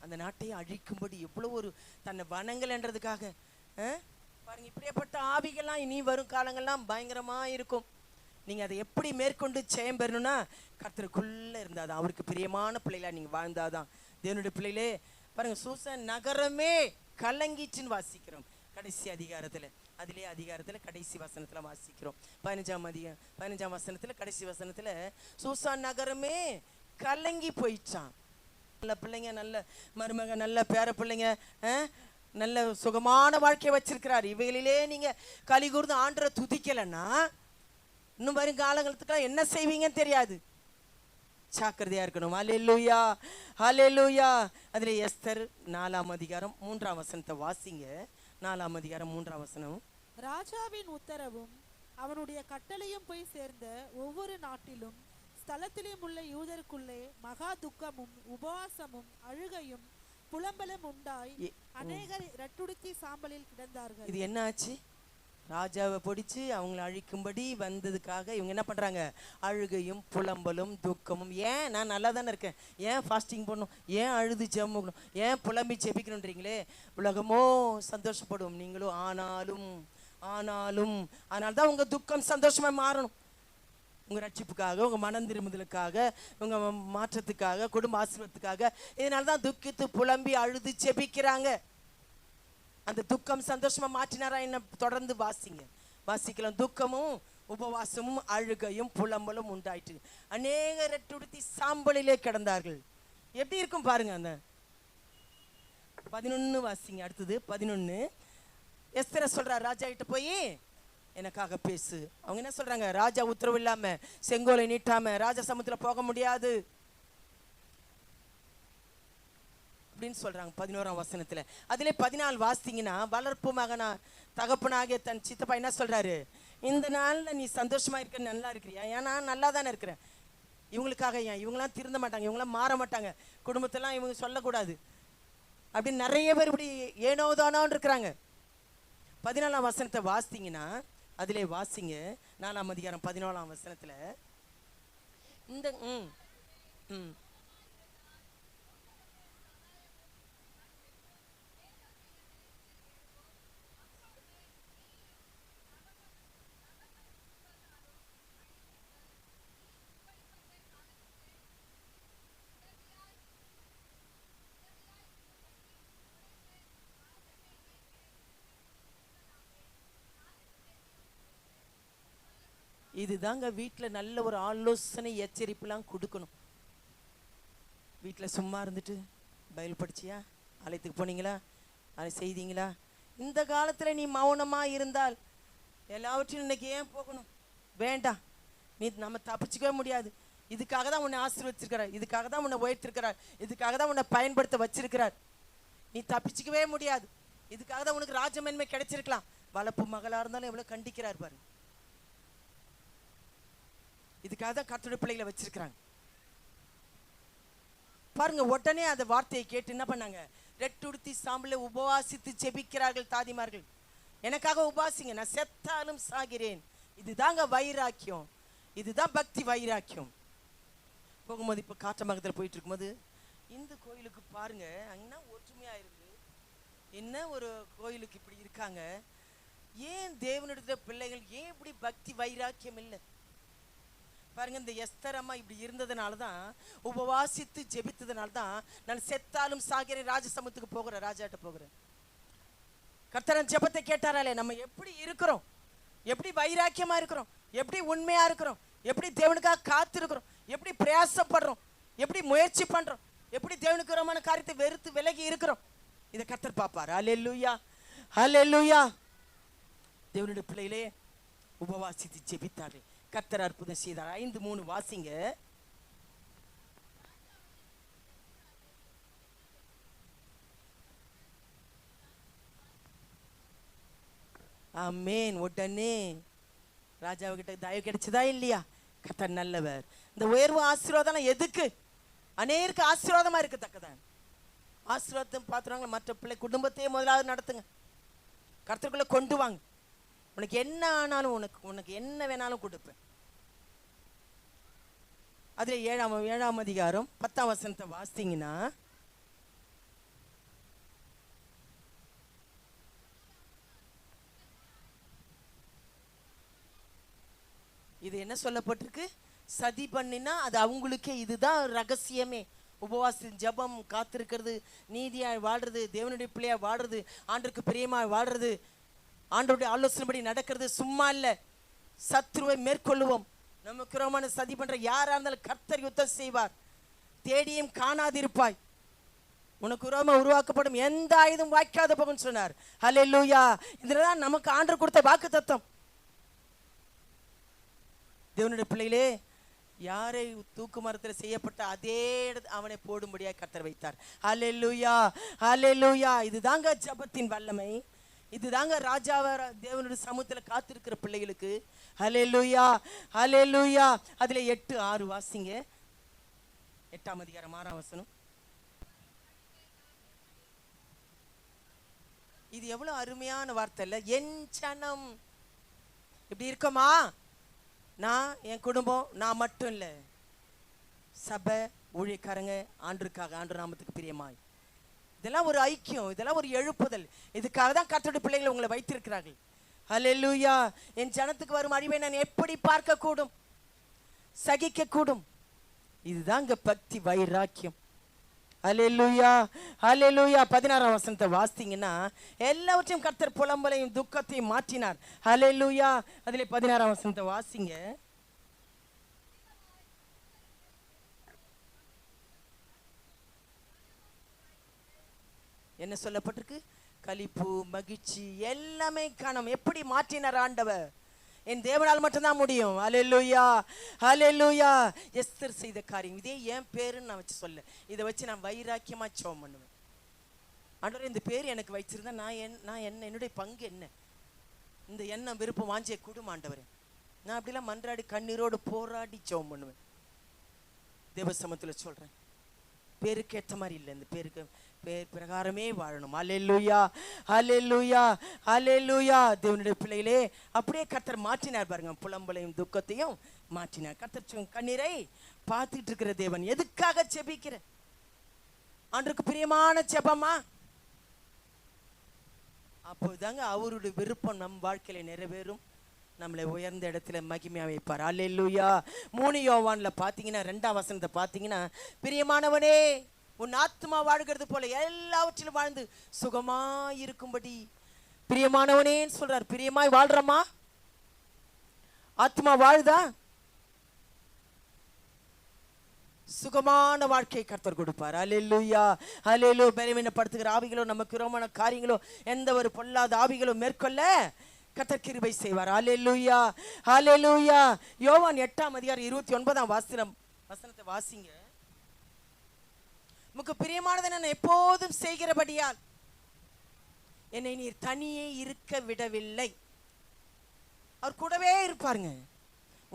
அந்த நாட்டை அழிக்கும்படி எவ்வளவு ஒரு தன்னை வனங்கள் என்றதுக்காக பாருங்க. இப்படியேப்பட்ட ஆவிகள்லாம் இனி வரும் காலங்கள்லாம் பயங்கரமா இருக்கும். நீங்க அதை எப்படி மேற்கொண்டு ஜெயம் பெறணும்னா கர்த்தருக்குள்ள இருந்தாதான், அவருக்கு பிரியமான பிள்ளைகளா நீங்க வாழ்ந்தாதான். தேவனுடைய பிள்ளைகளே பாருங்க, சூசன் நகரமே கலங்கிச்சுன்னு வாசிக்கிறோம் கடைசி அதிகாரத்துல. அதிலே அதிகாரத்துல கடைசி வசனத்துல வாசிக்கிறோம். 15ஆம் வசனத்துல கடைசி வசனத்துல சூசான் நகரமே கலங்கி போயிடுச்சான். நல்ல பிள்ளைங்க, நல்ல மருமக, நல்ல பேர பிள்ளைங்க, நல்ல சுகமான வாழ்க்கையை வச்சிருக்கிறார். இவைகளிலே நீங்க களி கூர்ந்து ஆண்டரை துதிக்கலைன்னா இன்னும் வரும் காலங்களுக்கெல்லாம் என்ன செய்வீங்கன்னு தெரியாது. ஜாக்கிரதையா இருக்கணும். ஹல்லேலூயா, ஹல்லேலூயா. அதில் எஸ்தர் 4ஆம் அதிகாரம் 3ஆம் வசனத்தை வாசிங்க. 4ஆம் அதிகாரம் 3ஆம் வசனம். ராஜாவின் உத்தரவும் அவனுடைய கட்டளையும் போய் சேர்ந்த ஒவ்வொரு நாட்டிலும் ஸ்தலத்திலும் உள்ள யூதருக்குள்ளே மகா துக்கமும் உபவாசமும் அழுகையும் புலம்பலும் உண்டாய் அநேகர் இரட்டுடுத்தி சாம்பலில் கிடந்தார்கள். இது என்ன ஆச்சு? ராஜாவை பிடிச்சு அவங்களை அழிக்கும்படி வந்ததுக்காக இவங்க என்ன பண்றாங்க? அழுகையும் புலம்பலும் துக்கமும். ஏன் நான் நல்லா தானே இருக்கேன், ஏன் ஃபாஸ்டிங் பண்ணணும், ஏன் அழுது ஜெபிக்கணும், ஏன் புலம்பி ஜெபிக்கணுன்றீங்களே? உலகமோ சந்தோஷப்படும், நீங்களும் ஆனாலும் அதனால தான் உங்க துக்கம் சந்தோஷமா மாறணும். உங்க ரட்சிப்புக்காக, உங்க மனம் திரும்புதலுக்காக, உங்க மாற்றத்துக்காக, குடும்ப ஆசீர்வாதத்துக்காக. இதனால தான் துக்கித்து புலம்பி அழுது ஜெபிக்கிறாங்க. அந்த துக்கம் சந்தோஷமா மாற்றினாரா என்ன? தொடர்ந்து வாசிக்கலாம். துக்கமும் உபவாசமும் அழுகையும் புலம்பலும் உண்டாயிற்று. அநேகர் இரட்டுடுத்தி சாம்பலிலே கிடந்தார்கள். எப்படி இருக்கும் பாருங்க. அந்த 11 வாசிங்க. அடுத்தது 11. எஸ்தரை சொல்றார், ராஜா கிட்ட போய் எனக்காக பேசு. அவங்க என்ன சொல்றாங்க? ராஜா உத்தரவு இல்லாம செங்கோலை நீட்டாம ராஜா சமுத்திர போக முடியாது அப்படின்னு சொல்றாங்க 11ஆம் வசனத்துல. அதிலே 14 வாசித்தீங்கன்னா, வளர்ப்பு மகனா தகப்பனாகிய தன் சித்தப்பா என்ன சொல்றாரு? இந்த நாள்ல நீ சந்தோஷமா இருக்க, நல்லா இருக்கிறியா? ஏன்னா நல்லா தானே இருக்கிறேன். இவங்களுக்காக ஏன்? இவங்களாம் திருந்த மாட்டாங்க, இவங்களாம் மாற மாட்டாங்க, குடும்பத்தெல்லாம் இவங்க சொல்லக்கூடாது அப்படின்னு நிறைய பேர் இப்படி ஏனோதானோன்னு இருக்கிறாங்க. 14ஆம் வசனத்தை வாசித்தீங்கன்னா, அதிலே வாசிங்க. 4ஆம் அதிகாரம் 14ஆம் வசனத்துல இந்த இதுதாங்க வீட்டில் நல்ல ஒரு ஆலோசனை எச்சரிப்புலாம் கொடுக்கணும். வீட்டில் சும்மா இருந்துட்டு பைபிள் படிச்சியா, ஆலயத்துக்கு போனீங்களா, அதை செய்தீங்களா? இந்த காலத்தில் நீ மௌனமாக இருந்தால் எல்லாவற்றையும் இன்னைக்கு ஏன் போகணும்? வேண்டாம், நீ நம்ம தப்பிச்சிக்கவே முடியாது. இதுக்காக தான் உன்னை ஆசீர்வதிச்சிருக்கிறார், இதுக்காக தான் உன்னை உயர்த்திருக்கிறார், இதுக்காக தான் உன்னை பயன்படுத்த வச்சிருக்கிறார். நீ தப்பிச்சிக்கவே முடியாது. இதுக்காக தான் உனக்கு ராஜமேன்மை கிடைச்சிருக்கலாம். வளர்ப்பு மகளாக இருந்தாலும் எவ்வளோ கண்டிக்கிறார் பாருங்க. இதுக்காக தான் கர்த்தருடைய பிள்ளைகளை வச்சிருக்கிறாங்க பாருங்க. உடனே அந்த வார்த்தையை கேட்டு என்ன பண்ணாங்க? ரெட்டுடுத்தி சாம்பலை உபவாசித்து ஜெபிக்கிறார்கள் தாதிமார்கள். எனக்காக உபவாசிங்க, நான் செத்தாலும் சாகிறேன். இதுதாங்க வைராக்கியம், இதுதான் பக்தி வைராக்கியம். போகும்போது இப்போ காற்றமங்கலத்தில் போயிட்டு இருக்கும்போது இந்த கோயிலுக்கு பாருங்க, அங்கன்னா ஒற்றுமையா இருக்கு. என்ன ஒரு கோயிலுக்கு இப்படி இருக்காங்க? ஏன் தேவனுடைய பிள்ளைகள் ஏன் இப்படி பக்தி வைராக்கியம் இல்லை பாருங்க. இந்த எஸ்தர் அம்மா இப்படி இருந்ததுனால தான், உபவாசித்து ஜெபித்ததுனால தான் நான் செத்தாலும் சாகிறேன், ராஜசமத்துக்கு போகிறேன், ராஜாட்ட போகிறேன். கர்த்தர் ஜெபத்தை கேட்டாராலே. நம்ம எப்படி இருக்கிறோம், எப்படி வைராக்கியமா இருக்கிறோம், எப்படி உண்மையா இருக்கிறோம், எப்படி தேவனுக்காக காத்திருக்கிறோம், எப்படி பிரயாசப்படுறோம், எப்படி முயற்சி பண்றோம், எப்படி தேவனுக்கு விரோதமான காரியத்தை வெறுத்து விலகி இருக்கிறோம், இதை கர்த்தர் பார்ப்பார். ஹல்லேலூயா, ஹல்லேலூயா. தேவனுடைய பிள்ளைகளே உபவாசித்து ஜெபித்தார்கள். கர்த்தர் அற்புதம் செய்தார். 5:3 வாசிங்க. ஆமென். உடனே ராஜாவுக்கிட்ட தயவு கிடைச்சதா இல்லையா? கர்த்தர் நல்லவர். இந்த உயர்வு ஆசீர்வாதம் எதுக்கு? அநேருக்கு ஆசீர்வாதமா இருக்கத்தக்கதான். ஆசீர்வாதத்தை பார்த்துருவாங்க. மற்ற பிள்ளை குடும்பத்தையே முதலாவது நடத்துங்க, கர்த்தருக்குள்ள கொண்டு வாங்க. உனக்கு என்ன ஆனாலும் உனக்கு என்ன வேணாலும் கொடுப்பேன். அதில் 7ஆம் அதிகாரம் 10ஆம் வசனத்தை வாசித்தீங்கன்னா, இது என்ன சொல்லப்பட்டிருக்கு? சதி பண்ணினா அது அவங்களுக்கே. இதுதான் ரகசியமே. உபவாசம், ஜபம், காத்திருக்கிறது, நீதியாய் வாழ்றது, தேவனுடைய பிள்ளையா வாழ்றது, ஆண்டருக்கு பிரியமாய் வாழ்றது, ஆண்டவருடைய ஆலோசனைப்படி நடக்கிறது. சும்மா இல்லை, சத்ருவை மேற்கொள்ளுவோம். நமக்கு ரோமான சதி பண்ற யாரா இருந்தாலும் கர்த்தர் யுத்தம் செய்வார். தேடியும் காணாதிருப்பாய். உனக்கு ரோம உருவாக்கப்படும் எந்த ஆயுதம் வாய்க்காத போகும்னு சொன்னார். ஹல்லேலூயா. இதுதான் நமக்கு ஆண்டவர் கொடுத்த வாக்கு தத்தம். தேவனுடைய பிள்ளைகளே, யாரை தூக்கு மரத்தில் செய்யப்பட்ட அதே அவனை போடும்படியாக கர்த்தர் வைத்தார். ஹல்லேலூயா, ஹல்லேலூயா. இதுதாங்க ஜெபத்தின் வல்லமை. இதுதாங்க ராஜாவ தேவனுடைய சமூகத்தில் காத்திருக்கிற பிள்ளைகளுக்கு. ஹல்லேலூயா, ஹல்லேலூயா. அதுல 8:6 வாசிங்க. 8ஆம் அதிகாரம் 6ஆம் வசனம். இது எவ்வளவு அருமையான வார்த்தை இல்ல? என் ஜனம் இப்படி இருக்கமா? நான், என் குடும்பம், நான் மட்டும் இல்லை, சபை ஊழியக்காரங்க ஆண்டருக்காக, ஆண்டு நாமத்துக்கு பிரியமாய், இதெல்லாம் ஒரு ஐக்கியம், இதெல்லாம் ஒரு எழுப்புதல். இதுக்காக தான் கர்த்தருடைய பிள்ளைகளை உங்களை வைத்திருக்கிறார்கள். ஹல்லேலூயா. என் ஜனத்துக்கு வரும் அழிவை நான் எப்படி பார்க்க கூடும், சகிக்க கூடும்? இதுதாங்க பக்தி வைராக்கியம். ஹல்லேலூயா, ஹல்லேலூயா. 16ஆம் வசனத்தை வாசித்தீங்கன்னா எல்லாவற்றையும் கர்த்தர் புலம்பலையும் துக்கத்தையும் மாற்றினார். ஹல்லேலூயா. அதிலே 16ஆம் வசனத்தை வாசிங்க. என்ன சொல்லப்பட்டிருக்கு? களிப்பு, மகிழ்ச்சி எல்லாமே காணும். எப்படி மாற்றினார் ஆண்டவர்? என் தேவனால் மட்டும்தான் முடியும். ஹல்லேலூயா, ஹல்லேலூயா. எஸ்தர் செய்த காரியம் இதே என் பேருன்னு நான் வச்சு சொல்ல, இதை வச்சு நான் வைராக்கியமா ஜெபம் பண்ணுவேன். ஆண்டவரே, இந்த பேர் எனக்கு வச்சிருந்தா நான் என்னுடைய பங்கு என்ன? இந்த எண்ணம், விருப்பம், வாஞ்சியை குடும் ஆண்டவரே. நான் அப்படிலாம் மன்றாடி கண்ணீரோடு போராடி ஜெபம் பண்ணுவேன். தேவ சமூகத்தில் சொல்றேன், பேருக்கு ஏற்ற மாதிரி இல்லை, இந்த பேருக்கு பேர் பிரகாரமே வாழணும். ஹல்லேலூயா, ஹல்லேலூயா, ஹல்லேலூயா. தேவனுடைய பிள்ளைகளே, அப்படியே கர்த்தர் மாற்றினார் பாருங்க. புலம்பலையும் துக்கத்தையும் மாற்றினார். கர்த்தர் கண்ணீரை பார்த்துட்டு இருக்கிற தேவன். எதுக்காக ஜெபிக்கிற? ஆண்டவருக்கு பிரியமான ஜெபமா? அப்போதாங்க அவருடைய விருப்பம் நம் வாழ்க்கையில நிறைவேறும். நம்மளை உயர்ந்த இடத்துல மகிமையா வைப்பார். ஹல்லேலூயா. 3 யோவான்ல பாத்தீங்கன்னா 2ஆம் வசனத்தை பாத்தீங்கன்னா, பிரியமானவனே, உன் ஆத்மா வாழ்கிறது போல எல்லாவற்றிலும் வாழ்ந்து சுகமாய் இருக்கும்படி. பிரியமானவனேன்னு சொல்றார். பிரியமாய் வாழ்றமா? ஆத்மா வாழுதா? சுகமான வாழ்க்கையை கர்த்தர் கொடுப்பார். ஹல்லேலூயா, ஹல்லேலூயா. பலவீனப்படுத்துகிற ஆவிகளோ, நமக்கு ரோமான காரியங்களோ, எந்த ஒரு பொல்லாத ஆவிகளோ மேற்கொள்ள கர்த்தர் கிருபை செய்வார். ஹல்லேலூயா, ஹல்லேலூயா. யோவான் 8ஆம் அதிகாரம் 29ஆம் வசனத்தை வாசிங்க. உமக்கு பிரியமானதை நான் எப்போதும் செய்கிறபடியால் என்னை நீர் தனியே இருக்க விடவில்லை. அவர் கூடவே இருப்பாருங்க.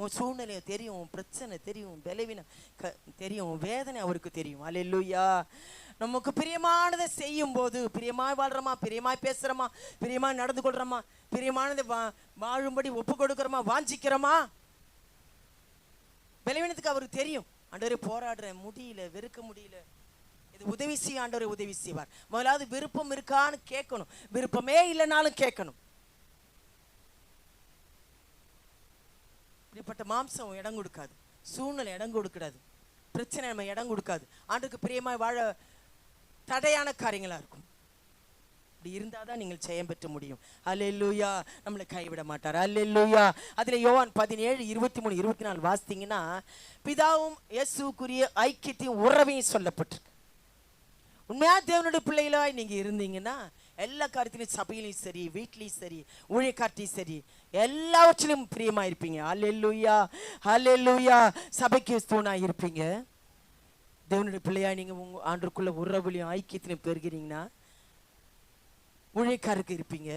உன் சூழ்நிலை தெரியும், உன் பிரச்சனை தெரியும், பலவீனம் தெரியும், வேதனை அவருக்கு தெரியும். ஹல்லேலூயா. நமக்கு பிரியமானதை செய்யும் போது பிரியமாய் வாழ்றோமா, பிரியமாய் பேசுறோமா, பிரியமாய் நடந்து கொள்றோமா, பிரியமானதை வாழும்படி ஒப்பு கொடுக்கிறோமா, வாஞ்சிக்கிறோமா? பலவீனத்துக்கு அவருக்கு தெரியும். ஆண்டவரே, போராடுறேன், முடியல, வெறுக்க முடியல, இது உதவி செய்ய ஆண்டவரே உதவி செய்வார். முதலாவது விருப்பம் இருக்கான்னு கேட்கணும். விருப்பமே இல்லைனாலும் கேட்கணும். இப்படிப்பட்ட மாம்சம் இடம் கொடுக்காது, சூழ்நிலை இடம் கொடுக்காது, பிரச்சனை நம்ம இடம் கொடுக்காது. ஆண்டுக்கு பிரியமாய் வாழ தடையான காரியங்களா இருக்கும். இப்படி இருந்தாதான் நீங்கள் ஜெயம் பெற்ற முடியும். ஹல்லேலூயா. நம்மளை கைவிட மாட்டார். ஹல்லேலூயா. அதுல யோவான் 17, 23, 24 வாசித்தீங்கன்னா பிதாவும் இயேசுக்குரிய ஐக்கியத்தையும் உறவையும் சொல்லப்பட்டிருக்கு. உண்மையா தேவனுடைய பிள்ளைகளாய் நீங்க இருந்தீங்கன்னா எல்லா காரியத்திலையும், சபையிலையும் சரி, வீட்லையும் சரி, ஊழியக்காரத்தையும் சரி, எல்லாவற்றிலும் பிரியமா இருப்பீங்க. ஹல்லேலூயா, ஹல்லேலூயா. சபைக்கு தூணாய் இருப்பீங்க. தேவனுடைய பிள்ளையாய் நீங்க உங்க ஆண்டவருக்குள்ள உறவுலையும் ஐக்கியத்திலையும் பெறுகிறீங்கன்னா ஊழியக்காரருக்கு இருப்பீங்க,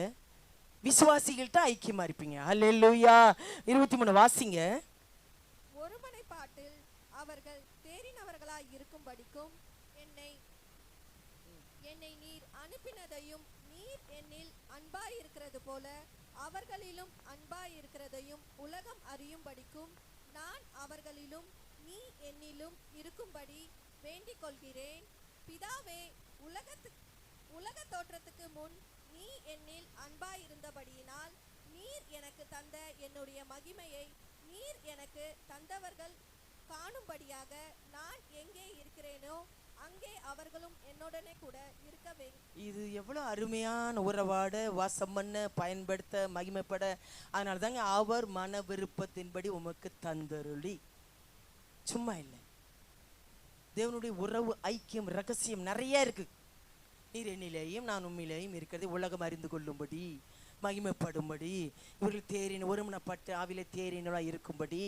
விசுவாசிகள்கிட்ட ஐக்கியமா இருப்பீங்க. ஹல்லேலூயா. 23 வாசிங்க. ஒருமனைப்பாட்டில் அவர்கள் தேறினவர்களாய் இருக்கும்படிக்கும் என்னை நீர் அனுப்பினதையும் நீர் என்னில் அன்பாயிருக்கிறது போல அவர்களிலும் அன்பாயிருக்கிறதையும் உலகம் அறியும்படிக்கும் நான் அவர்களிலும் நீ என்னிலும் இருக்கும்படி வேண்டிக் கொள்கிறேன். பிதாவே, உலக தோற்றத்துக்கு முன் நீ என்னில் அன்பாயிருந்தபடியினால் நீர் எனக்கு தந்த என்னுடைய மகிமையை நீர் எனக்கு தந்தவர்கள் காணும்படியாக நான் எங்கே இருக்கிறேனோ அங்கே அவர்களும் என்னுடனே கூட இருக்கவே. இது எவ்வளவு அருமையான உறவாட, வாசம் பண்ண, பயன்படுத்த, மகிமைப்பட. அதனால தாங்க அவர் மன விருப்பத்தின்படி உமக்கு தந்தருளி. சும்மா இல்லை, தேவனுடைய உறவு, ஐக்கியம், ரகசியம் நிறைய இருக்கு. நீர் என்னிலேயும் நான் உண்மையிலேயும் இருக்கிறது உலகம் அறிந்து கொள்ளும்படி, மகிமைப்படும்படி, இவர்கள் ஒருமனப்பட்டு ஆவிலே தேறினவர்களாய் இருக்கும்படி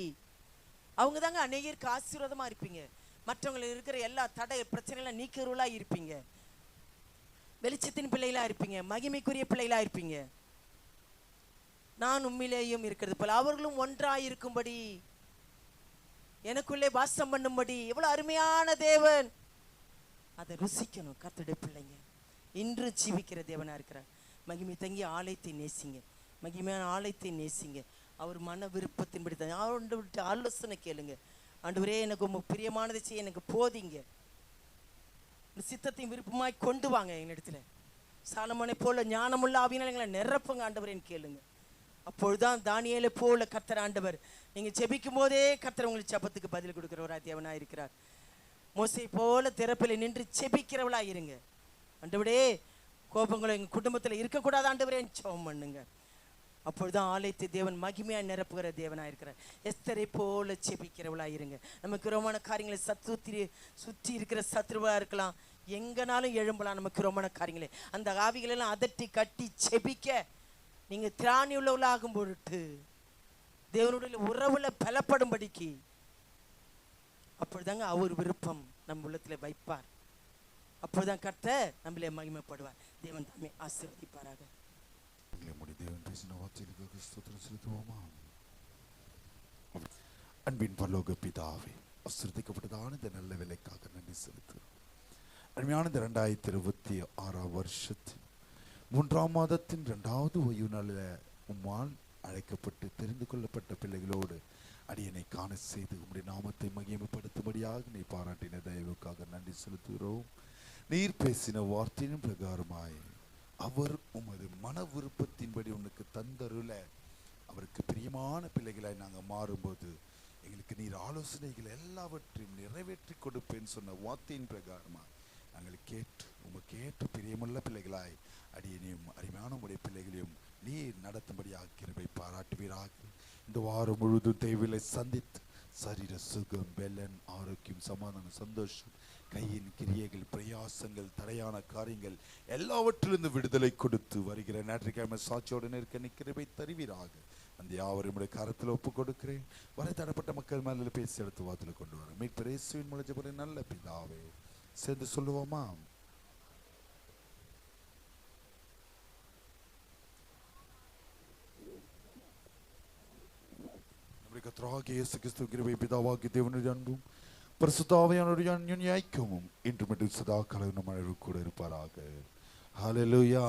அவங்க தாங்க அநேகருக்கு ஆசீர்வாதமா இருப்பீங்க. மற்றவங்களுக்கு இருக்கிற எல்லா தடை பிரச்சனைகளை நீக்கிறவர்களா இருப்பீங்க. வெளிச்சத்தின் பிள்ளைகளா இருப்பீங்க. மகிமைக்குரிய பிள்ளைகளா இருப்பீங்க. நான் உண்மையிலேயும் இருக்கிறது போல அவர்களும் ஒன்றாயிருக்கும்படி, எனக்குள்ளே வாசம் பண்ணும்படி. எவ்வளவு அருமையான தேவன்! அதை ருசிக்கணும் கர்த்தருடைய பிள்ளைங்க. இன்று ஜீவிக்கிற தேவனா இருக்கிறார். மகிமை தங்கி ஆலயத்தை நேசிங்க. மகிமையான ஆலயத்தை நேசிங்க. அவர் மன விருப்பத்தின்படி தான் ஆண்டவர்கிட்ட ஆலோசனை கேளுங்க. ஆண்டவரே, எனக்கு உங்க பிரியமானதை செய்ய எனக்கு போதிங்க. சித்தத்தையும் விருப்பமாய் கொண்டு வாங்க எங்களிடத்துல. சாலமோனை போல ஞானமுள்ள ஆவியினால் எங்களை நிரப்புங்க ஆண்டவரேன்னு கேளுங்க. அப்பொழுதுதான் தானியேலை போல கர்த்தர் ஆண்டவர், நீங்க ஜெபிக்கும் போதே கர்த்தர் உங்களுக்கு ஜெபத்துக்கு பதில் கொடுக்கிறவரா தேவனா இருக்கிறார். மோசே போல திறப்பில் நின்று ஜெபிக்கிறவளா இருங்க. ஆண்டவரே, கோபங்களும் எங்க குடும்பத்துல இருக்கக்கூடாது ஆண்டவரே ஜெபம் பண்ணுங்க. அப்பொழுதுதான் ஆலயத்தை தேவன் மகிமையா நிரப்புகிற தேவனா இருக்கிறார். எஸ்தரை போல ஜெபிக்கிறவளா இருங்க. நமக்கு ரோமான காரியங்களை சுற்றி இருக்கிற சத்ருவா இருக்கலாம், எங்கனாலும் எழும்பலாம் நமக்கு ரோமான காரியங்களே. அந்த ஆவிகளெல்லாம் அதட்டி கட்டி ஜெபிக்க நீங்க திராணி உள்ளவளாகும் பொருட்டு, தேவனுடைய உறவுல பலப்படும்படிக்கு, அப்பொழுதாங்க அவர் விருப்பம் நம்ம உள்ளத்துல வைப்பார். அப்பொழுதுதான் கர்த்தர் நம்மளே மகிமைப்படுவார். தேவன் தாமே ஆசீர்வதிப்பாராக. அன்பின் பரலோக பிதாவே, ஆசீர்வதிக்கப்பட்டதான இந்த நல்ல வேலைக்காக நன்றி செலுத்துகிறோம். அருமையான இந்த 2026 வருஷத்தின் 3ஆம் மாதத்தின் 2வது ஓய்வு நாளில் உம்மால் அழைக்கப்பட்டு தெரிந்து கொள்ளப்பட்ட பிள்ளைகளோடு அடியனை காண செய்து உம்முடைய நாமத்தை மகிமைப்படுத்தும்படியாக நீ பாராட்டின தயவுக்காக நன்றி செலுத்துகிறோம். நீர் பேசின வார்த்தையின் பிரகாரமாய் அவர் உமது மன விருப்பத்தின்படி உனக்கு தந்தருள அவருக்கு பிரியமான பிள்ளைகளாய் நாங்கள் மாறும்போது எங்களுக்கு நீர் ஆலோசனைகள் எல்லாவற்றையும் நிறைவேற்றி கொடுப்பேன்னு சொன்ன வார்த்தையின் பிரகாரமாக நாங்கள் கேட்டு உமக்கு ஏற்ற பிரியமுள்ள பிள்ளைகளாய் அடியனையும் அருமையான உடைய பிள்ளைகளையும் நீர் நடத்தும்படியாக கிருபை பாராட்டுவீராக. இந்த வாரம் முழுவதும் தேவையை சந்தித்து சரீர சுகம், பலன், ஆரோக்கியம், சமாதானம், சந்தோஷம், கையின் கிரியைகள், பிரயாசங்கள், தடையான காரியங்கள் எல்லாவற்றிலிருந்து விடுதலை கொடுத்து வருகிற ஞாயிற்றுக்கிழமை சாட்சியோடு இருக்க நீ கிருபை தருவீராக. அந்த யாவரும் கரத்தில் ஒப்பு கொடுக்கிறேன். வரை தடப்பட்ட மக்கள் மேல பேசி எடுத்து வாத்துல கொண்டு வர மீட்பர் இயேசுவின் மூலம் ஜெபிக்கிறேன் நல்ல பிதாவே. சேர்ந்து சொல்லுவோமா? நம்முடைய கர்த்தராகிய இயேசு கிறிஸ்து கிருபை, பிதாவாகிய தேவனுடைய அன்பும் பரிசுத்த ஆவியானவருடைய அன்யோன்ய ஐக்கியமும் இன்று மட்டும் சதா காலம் நம் அனைவரும் கூட இருப்பாராக. ஹல்லேலூயா.